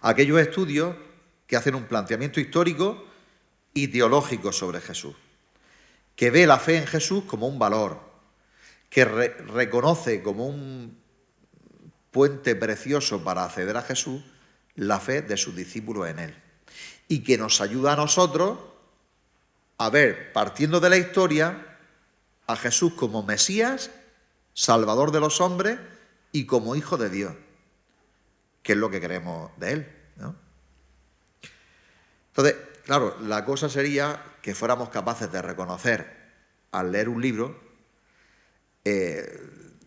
Aquellos estudios que hacen un planteamiento histórico y teológico sobre Jesús, que ve la fe en Jesús como un valor, que reconoce como un puente precioso para acceder a Jesús la fe de sus discípulos en Él, y que nos ayuda a nosotros a ver, partiendo de la historia, a Jesús como Mesías, Salvador de los hombres y como Hijo de Dios, que es lo que queremos de Él, ¿no? Entonces, claro, la cosa sería que fuéramos capaces de reconocer al leer un libro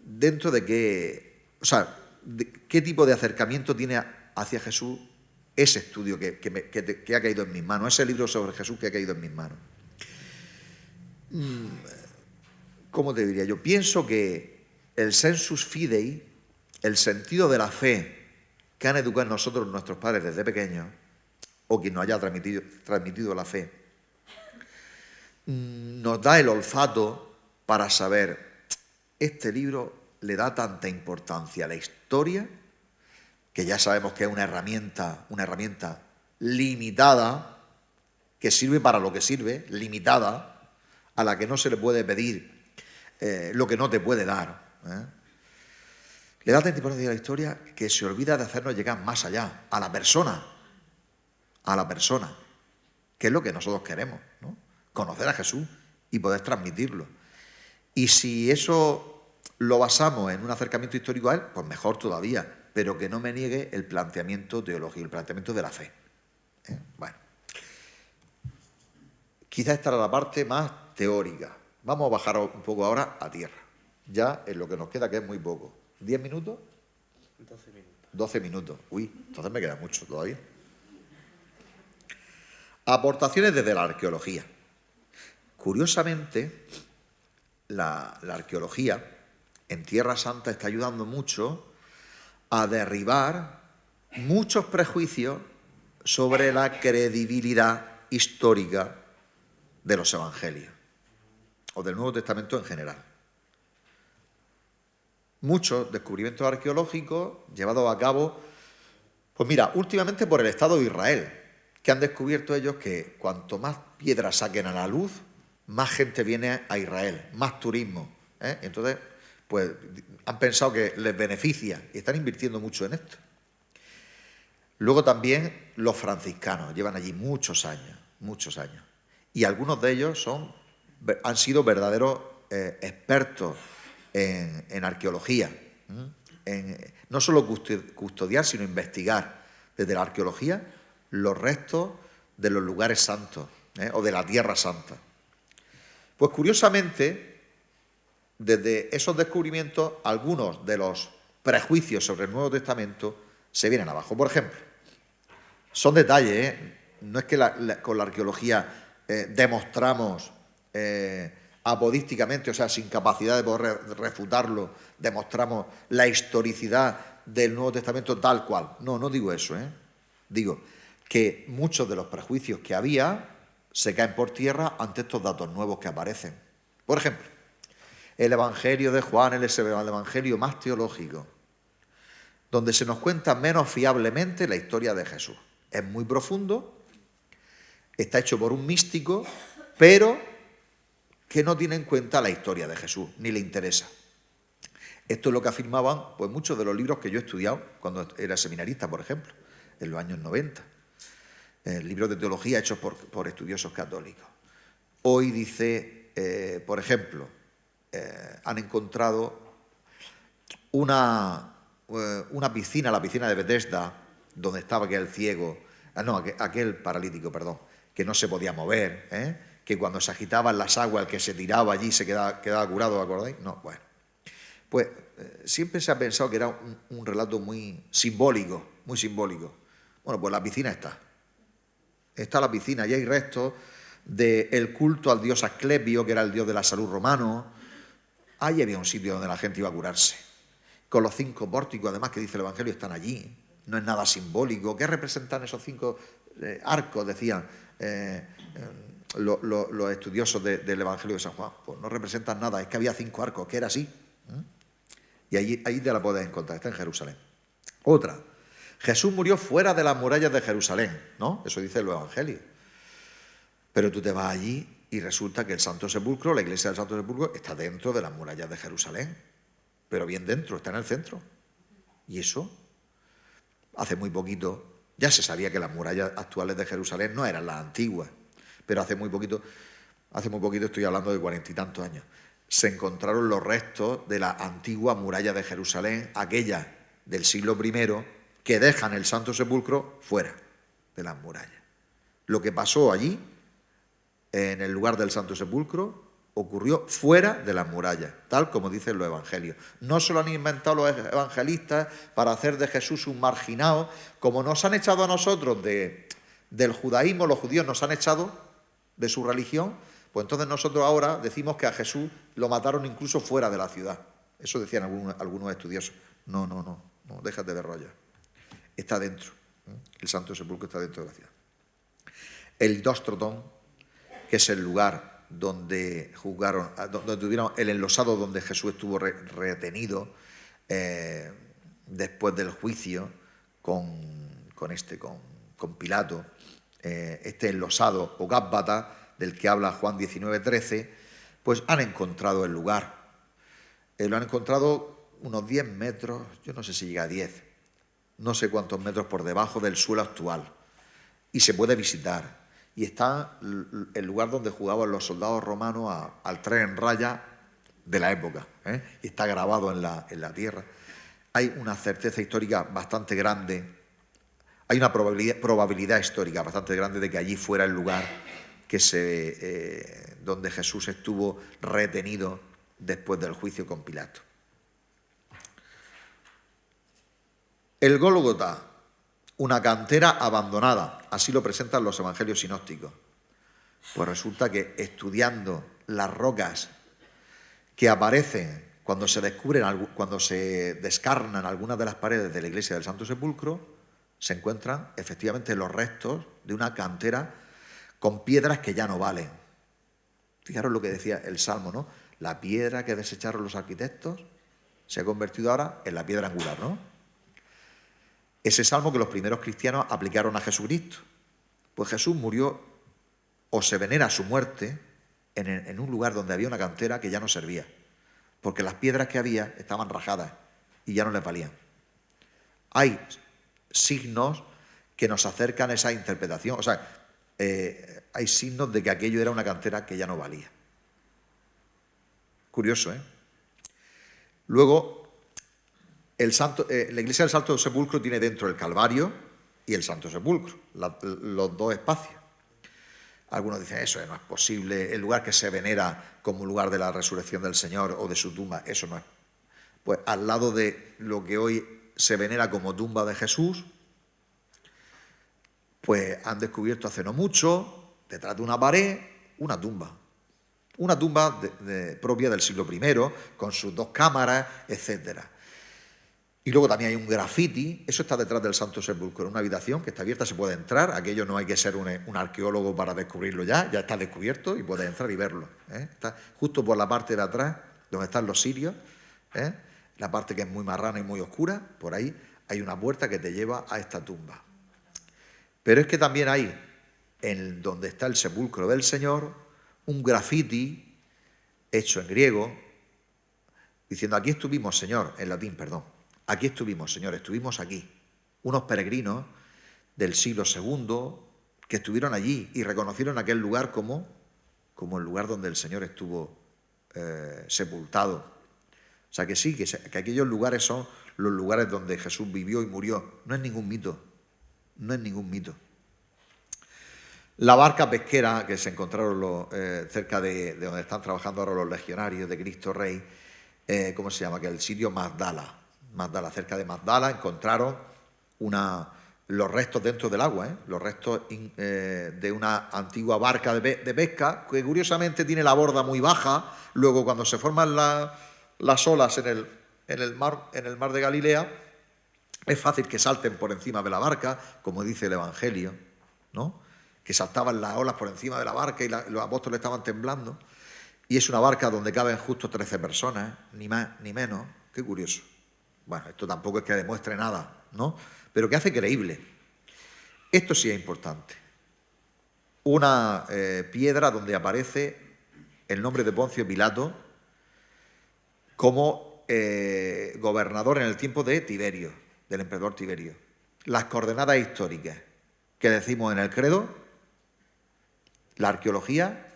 dentro de qué, o sea, qué tipo de acercamiento tiene hacia Jesús ese estudio que ha caído en mis manos, ese libro sobre Jesús que ha caído en mis manos. ¿Cómo te diría yo? Pienso que el sensus fidei, el sentido de la fe que han educado en nosotros nuestros padres desde pequeños, o quien nos haya transmitido la fe, nos da el olfato para saber, este libro le da tanta importancia a la historia, que ya sabemos que es una herramienta limitada, que sirve para lo que sirve, limitada, a la que no se le puede pedir lo que no te puede dar. Le da tanta importancia a la historia que se olvida de hacernos llegar más allá, a la persona, que es lo que nosotros queremos, ¿no? Conocer a Jesús y poder transmitirlo. Y si eso lo basamos en un acercamiento histórico a Él, pues mejor todavía, pero que no me niegue el planteamiento teológico, el planteamiento de la fe. Bueno, quizá esta era la parte más teórica. Vamos a bajar un poco ahora a tierra, ya en lo que nos queda, que es muy poco. ¿10 minutos? 12 minutos. 12 minutos. Uy, entonces me queda mucho todavía. Aportaciones desde la arqueología. Curiosamente, la arqueología en Tierra Santa está ayudando mucho a derribar muchos prejuicios sobre la credibilidad histórica de los evangelios o del Nuevo Testamento en general. Muchos descubrimientos arqueológicos llevados a cabo, pues mira, últimamente por el Estado de Israel, que han descubierto ellos que cuanto más piedras saquen a la luz, más gente viene a Israel, más turismo. Entonces, pues han pensado que les beneficia y están invirtiendo mucho en esto. Luego también los franciscanos, llevan allí muchos años, y algunos de ellos han sido verdaderos expertos en arqueología, no solo custodiar, sino investigar desde la arqueología los restos de los lugares santos o de la Tierra Santa. Pues curiosamente, desde esos descubrimientos, algunos de los prejuicios sobre el Nuevo Testamento se vienen abajo. Por ejemplo, son detalles, no es que con la arqueología demostramos apodísticamente, o sea, sin capacidad de poder refutarlo, demostramos la historicidad del Nuevo Testamento tal cual. No digo eso, Digo que muchos de los prejuicios que había se caen por tierra ante estos datos nuevos que aparecen. Por ejemplo, el Evangelio de Juan es el Evangelio más teológico, donde se nos cuenta menos fiablemente la historia de Jesús. Es muy profundo, está hecho por un místico, pero que no tiene en cuenta la historia de Jesús, ni le interesa. Esto es lo que afirmaban pues, muchos de los libros que yo he estudiado cuando era seminarista, por ejemplo, en los años 90. Libros de teología hechos por estudiosos católicos. Hoy dice, por ejemplo, han encontrado una piscina, la piscina de Bethesda, donde estaba aquel paralítico, que no se podía mover, que cuando se agitaban las aguas, el que se tiraba allí se quedaba curado, ¿os acordáis? No, bueno. Pues siempre se ha pensado que era un relato muy simbólico, muy simbólico. Bueno, pues la piscina está la piscina y hay restos del culto al dios Asclepio, que era el dios de la salud romano. Ahí había un sitio donde la gente iba a curarse. Con los 5 pórticos, además, que dice el Evangelio, están allí. No es nada simbólico. ¿Qué representan esos 5 arcos? Decían los estudiosos del Evangelio de San Juan. Pues no representan nada, es que había 5 arcos, que era así. Y ahí te la puedes encontrar, está en Jerusalén. Otra, Jesús murió fuera de las murallas de Jerusalén, ¿no? Eso dice el Evangelio. Pero tú te vas allí y resulta que el Santo Sepulcro, la iglesia del Santo Sepulcro, está dentro de las murallas de Jerusalén. Pero bien dentro, está en el centro. Y eso, hace muy poquito, ya se sabía que las murallas actuales de Jerusalén no eran las antiguas. Pero hace muy poquito, estoy hablando de 40 y tantos años, se encontraron los restos de la antigua muralla de Jerusalén, aquella del siglo I, que dejan el Santo Sepulcro fuera de las murallas. Lo que pasó allí, en el lugar del Santo Sepulcro, ocurrió fuera de las murallas, tal como dicen los evangelios. No se lo han inventado los evangelistas para hacer de Jesús un marginado, como nos han echado a nosotros del judaísmo, los judíos nos han echado de su religión, pues entonces nosotros ahora decimos que a Jesús lo mataron incluso fuera de la ciudad. Eso decían algunos estudiosos. No, déjate de rollo. Está dentro. El Santo Sepulcro está dentro de la ciudad. El Hidóstrotón, que es el lugar donde tuvieron el enlosado donde Jesús estuvo retenido después del juicio con Pilato, este enlosado o Gábata, del que habla Juan 19:13, pues han encontrado el lugar. Lo han encontrado unos 10 metros, yo no sé si llega a 10, no sé cuántos metros por debajo del suelo actual. Y se puede visitar. Y está el lugar donde jugaban los soldados romanos al tren en raya de la época. Y está grabado en la tierra. Hay una certeza histórica bastante grande, hay una probabilidad histórica bastante grande de que allí fuera el lugar donde Jesús estuvo retenido después del juicio con Pilato. El Gólgota, una cantera abandonada, así lo presentan los evangelios sinópticos. Pues resulta que estudiando las rocas que aparecen cuando se descarnan algunas de las paredes de la iglesia del Santo Sepulcro, se encuentran efectivamente los restos de una cantera con piedras que ya no valen. Fijaros lo que decía el Salmo, ¿no? La piedra que desecharon los arquitectos se ha convertido ahora en la piedra angular, ¿no? Ese salmo que los primeros cristianos aplicaron a Jesucristo. Pues Jesús murió, o se venera su muerte, en un lugar donde había una cantera que ya no servía, porque las piedras que había estaban rajadas y ya no les valían. Hay signos que nos acercan a esa interpretación, o sea, hay signos de que aquello era una cantera que ya no valía. Curioso, ¿eh? Luego, la iglesia del Santo Sepulcro tiene dentro el Calvario y el Santo Sepulcro, los dos espacios. Algunos dicen, eso no es posible, el lugar que se venera como lugar de la resurrección del Señor o de su tumba, eso no es. Pues al lado de lo que hoy se venera como tumba de Jesús, pues han descubierto hace no mucho, detrás de una pared, una tumba. Una tumba propia del siglo I, con sus dos cámaras, etcétera. Y luego también hay un graffiti, eso está detrás del Santo Sepulcro, en una habitación que está abierta, se puede entrar, aquello no hay que ser un arqueólogo para descubrirlo ya está descubierto y puedes entrar y verlo. Está justo por la parte de atrás, donde están los cirios, la parte que es muy marrana y muy oscura, por ahí hay una puerta que te lleva a esta tumba. Pero es que también hay, donde está el sepulcro del Señor, un graffiti hecho en griego, diciendo, aquí estuvimos, Señor, en latín, perdón. Aquí estuvimos, Señor, estuvimos aquí. Unos peregrinos del siglo II que estuvieron allí y reconocieron aquel lugar como el lugar donde el Señor estuvo sepultado. O sea que sí, que aquellos lugares son los lugares donde Jesús vivió y murió. No es ningún mito, no es ningún mito. La barca pesquera que se encontraron cerca de donde están trabajando ahora los legionarios de Cristo Rey, ¿cómo se llama? Que el sitio Magdala, cerca de Magdala, encontraron los restos dentro del agua, los restos de una antigua barca de pesca, que curiosamente tiene la borda muy baja. Luego, cuando se forman las olas en el mar de Galilea, es fácil que salten por encima de la barca, como dice el Evangelio, ¿no? Que saltaban las olas por encima de la barca y los apóstoles estaban temblando. Y es una barca donde caben justo 13 personas, ni más ni menos. Qué curioso. Bueno, esto tampoco es que demuestre nada, ¿no? Pero que hace creíble. Esto sí es importante. Una piedra donde aparece el nombre de Poncio Pilato como gobernador en el tiempo de Tiberio, del emperador Tiberio. Las coordenadas históricas que decimos en el credo, la arqueología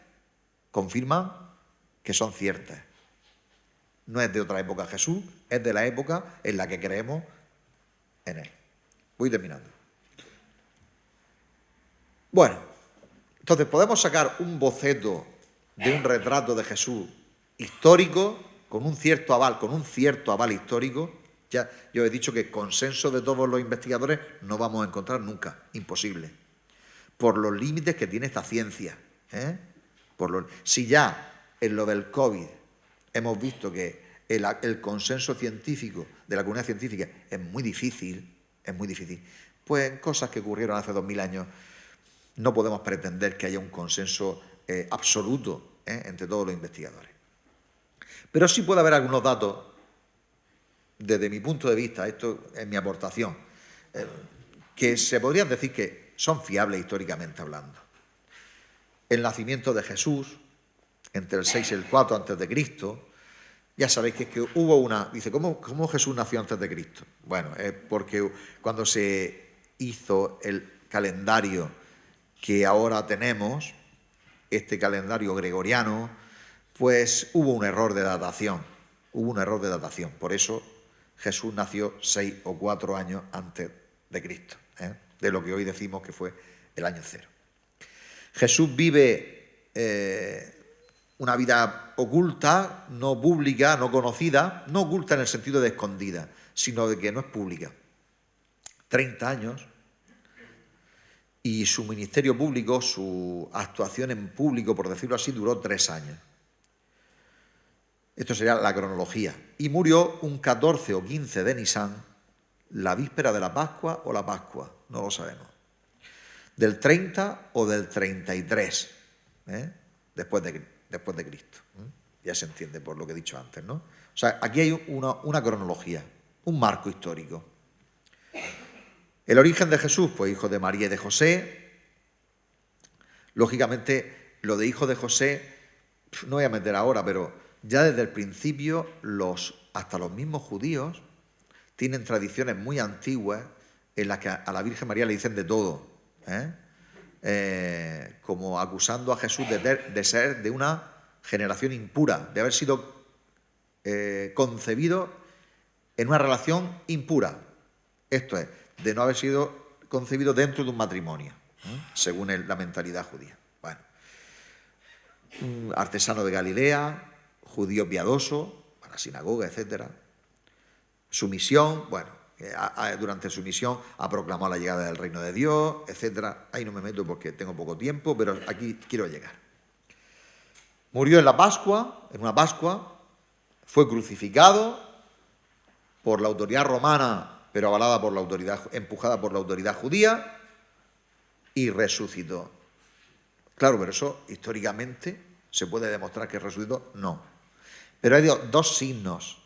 confirma que son ciertas. No es de otra época Jesús, es de la época en la que creemos en él. Voy terminando. Bueno, entonces podemos sacar un boceto de un retrato de Jesús histórico, con un cierto aval histórico. Ya yo he dicho que consenso de todos los investigadores no vamos a encontrar nunca, imposible, por los límites que tiene esta ciencia. Si ya en lo del COVID hemos visto que el consenso científico de la comunidad científica es muy difícil, pues en cosas que ocurrieron hace 2000 años no podemos pretender que haya un consenso absoluto entre todos los investigadores. Pero sí puede haber algunos datos, desde mi punto de vista, esto es mi aportación, que se podrían decir que son fiables históricamente hablando. El nacimiento de Jesús, entre el 6 y el 4 antes de Cristo, ya sabéis que es que hubo una... Dice, ¿cómo Jesús nació antes de Cristo? Bueno, es porque cuando se hizo el calendario que ahora tenemos, este calendario gregoriano, pues hubo un error de datación. Por eso Jesús nació 6 o 4 años antes de Cristo, de lo que hoy decimos que fue el año 0. Jesús vive una vida oculta, no pública, no conocida, no oculta en el sentido de escondida, sino de que no es pública. 30 años, y su ministerio público, su actuación en público, por decirlo así, duró 3 años. Esto sería la cronología. Y murió un 14 o 15 de Nisan, la víspera de la Pascua o la Pascua, no lo sabemos. Del 30 o del 33, después de Cristo. Ya se entiende por lo que he dicho antes, ¿no? O sea, aquí hay una cronología, un marco histórico. El origen de Jesús, pues hijo de María y de José. Lógicamente, lo de hijo de José, no voy a meter ahora, pero ya desde el principio, hasta los mismos judíos tienen tradiciones muy antiguas en las que a la Virgen María le dicen de todo, como acusando a Jesús de ser de una generación impura, de haber sido concebido en una relación impura. Esto es, de no haber sido concebido dentro de un matrimonio, según la mentalidad judía. Bueno, artesano de Galilea, judío piadoso, a la sinagoga, etc. Su misión, bueno, durante su misión ha proclamado la llegada del reino de Dios, etc. Ahí no me meto porque tengo poco tiempo, pero aquí quiero llegar. Murió en la Pascua, en una Pascua, fue crucificado por la autoridad romana, pero avalada por la autoridad, empujada por la autoridad judía, y resucitó. Claro, pero eso históricamente se puede demostrar que resucitó, no. Pero hay dos signos.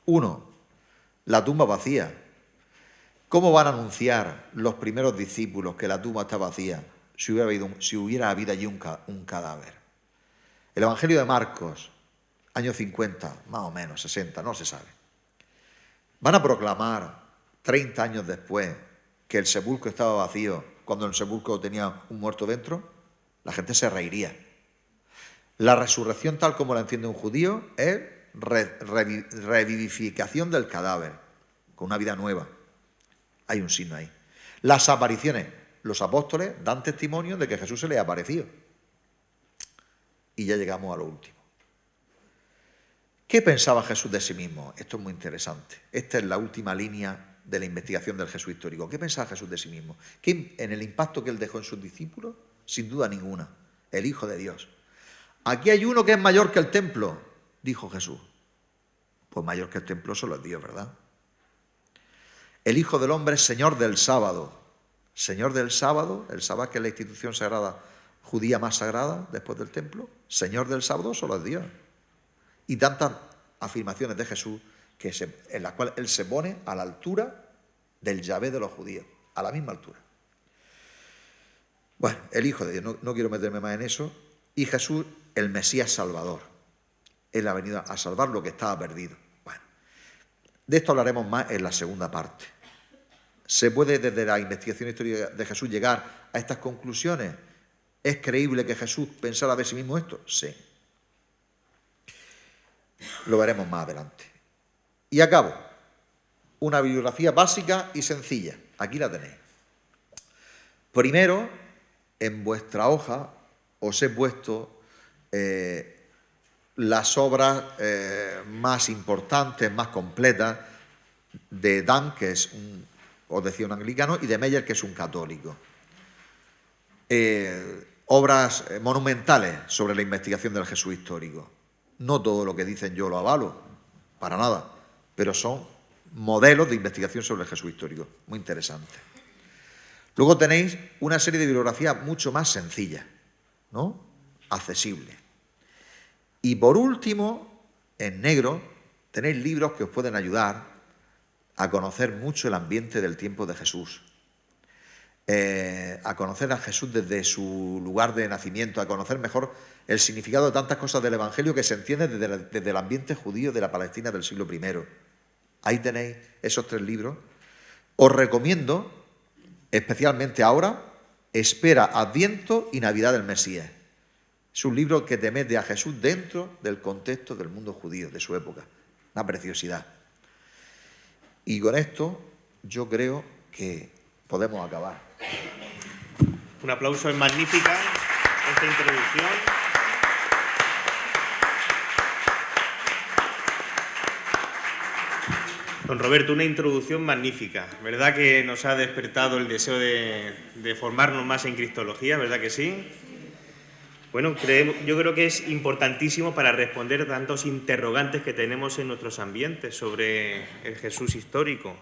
Uno, la tumba vacía. ¿Cómo van a anunciar los primeros discípulos que la tumba está vacía si hubiera habido allí un cadáver? El Evangelio de Marcos, años 50, más o menos, 60, no se sabe. Van a proclamar 30 años después que el sepulcro estaba vacío cuando el sepulcro tenía un muerto dentro. La gente se reiría. La resurrección, tal como la entiende un judío, es revivificación del cadáver, con una vida nueva. Hay un signo ahí. Las apariciones. Los apóstoles dan testimonio de que Jesús se les ha aparecido. Y ya llegamos a lo último. ¿Qué pensaba Jesús de sí mismo? Esto es muy interesante. Esta es la última línea de la investigación del Jesús histórico. ¿Qué pensaba Jesús de sí mismo? En el impacto que él dejó en sus discípulos, sin duda ninguna, el Hijo de Dios. Aquí hay uno que es mayor que el templo, dijo Jesús. Pues mayor que el templo solo es Dios, ¿verdad? El Hijo del Hombre es Señor del sábado. Señor del sábado, el sábado que es la institución sagrada judía más sagrada después del templo. Señor del sábado solo es Dios. Y tantas afirmaciones de Jesús en las cuales él se pone a la altura del Yahvé de los judíos, a la misma altura. Bueno, el Hijo de Dios, no quiero meterme más en eso, y Jesús, el Mesías Salvador. Él ha venido a salvar lo que estaba perdido. Bueno, de esto hablaremos más en la segunda parte. ¿Se puede desde la investigación histórica de Jesús llegar a estas conclusiones? ¿Es creíble que Jesús pensara de sí mismo esto? Sí. Lo veremos más adelante. Y acabo. Una bibliografía básica y sencilla. Aquí la tenéis. Primero, en vuestra hoja os he puesto las obras más importantes, más completas de Dan, que es os decía, un anglicano, y de Meyer, que es un católico. Obras monumentales sobre la investigación del Jesús histórico. No todo lo que dicen yo lo avalo, para nada, pero son modelos de investigación sobre el Jesús histórico, muy interesantes. Luego tenéis una serie de bibliografías mucho más sencillas, ¿no? Accesibles. Y por último, en negro, tenéis libros que os pueden ayudar a conocer mucho el ambiente del tiempo de Jesús, a conocer a Jesús desde su lugar de nacimiento, a conocer mejor el significado de tantas cosas del Evangelio que se entiende desde el ambiente judío de la Palestina del siglo I. Ahí tenéis esos 3 libros. Os recomiendo, especialmente ahora, Espera, Adviento y Navidad del Mesías. Es un libro que te mete a Jesús dentro del contexto del mundo judío de su época. Una preciosidad. Y con esto yo creo que podemos acabar. Un aplauso, es magnífica esta introducción. Don Roberto, una introducción magnífica. ¿Verdad que nos ha despertado el deseo de formarnos más en Cristología? ¿Verdad que sí? Bueno, yo creo que es importantísimo para responder tantos interrogantes que tenemos en nuestros ambientes sobre el Jesús histórico.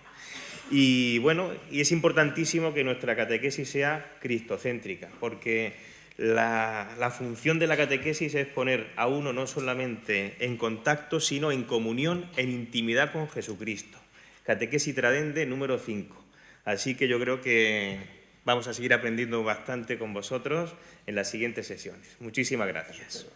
Y bueno, y es importantísimo que nuestra catequesis sea cristocéntrica, porque la función de la catequesis es poner a uno no solamente en contacto, sino en comunión, en intimidad con Jesucristo. Catequesis Tradende número 5. Así que yo creo que vamos a seguir aprendiendo bastante con vosotros en las siguientes sesiones. Muchísimas gracias.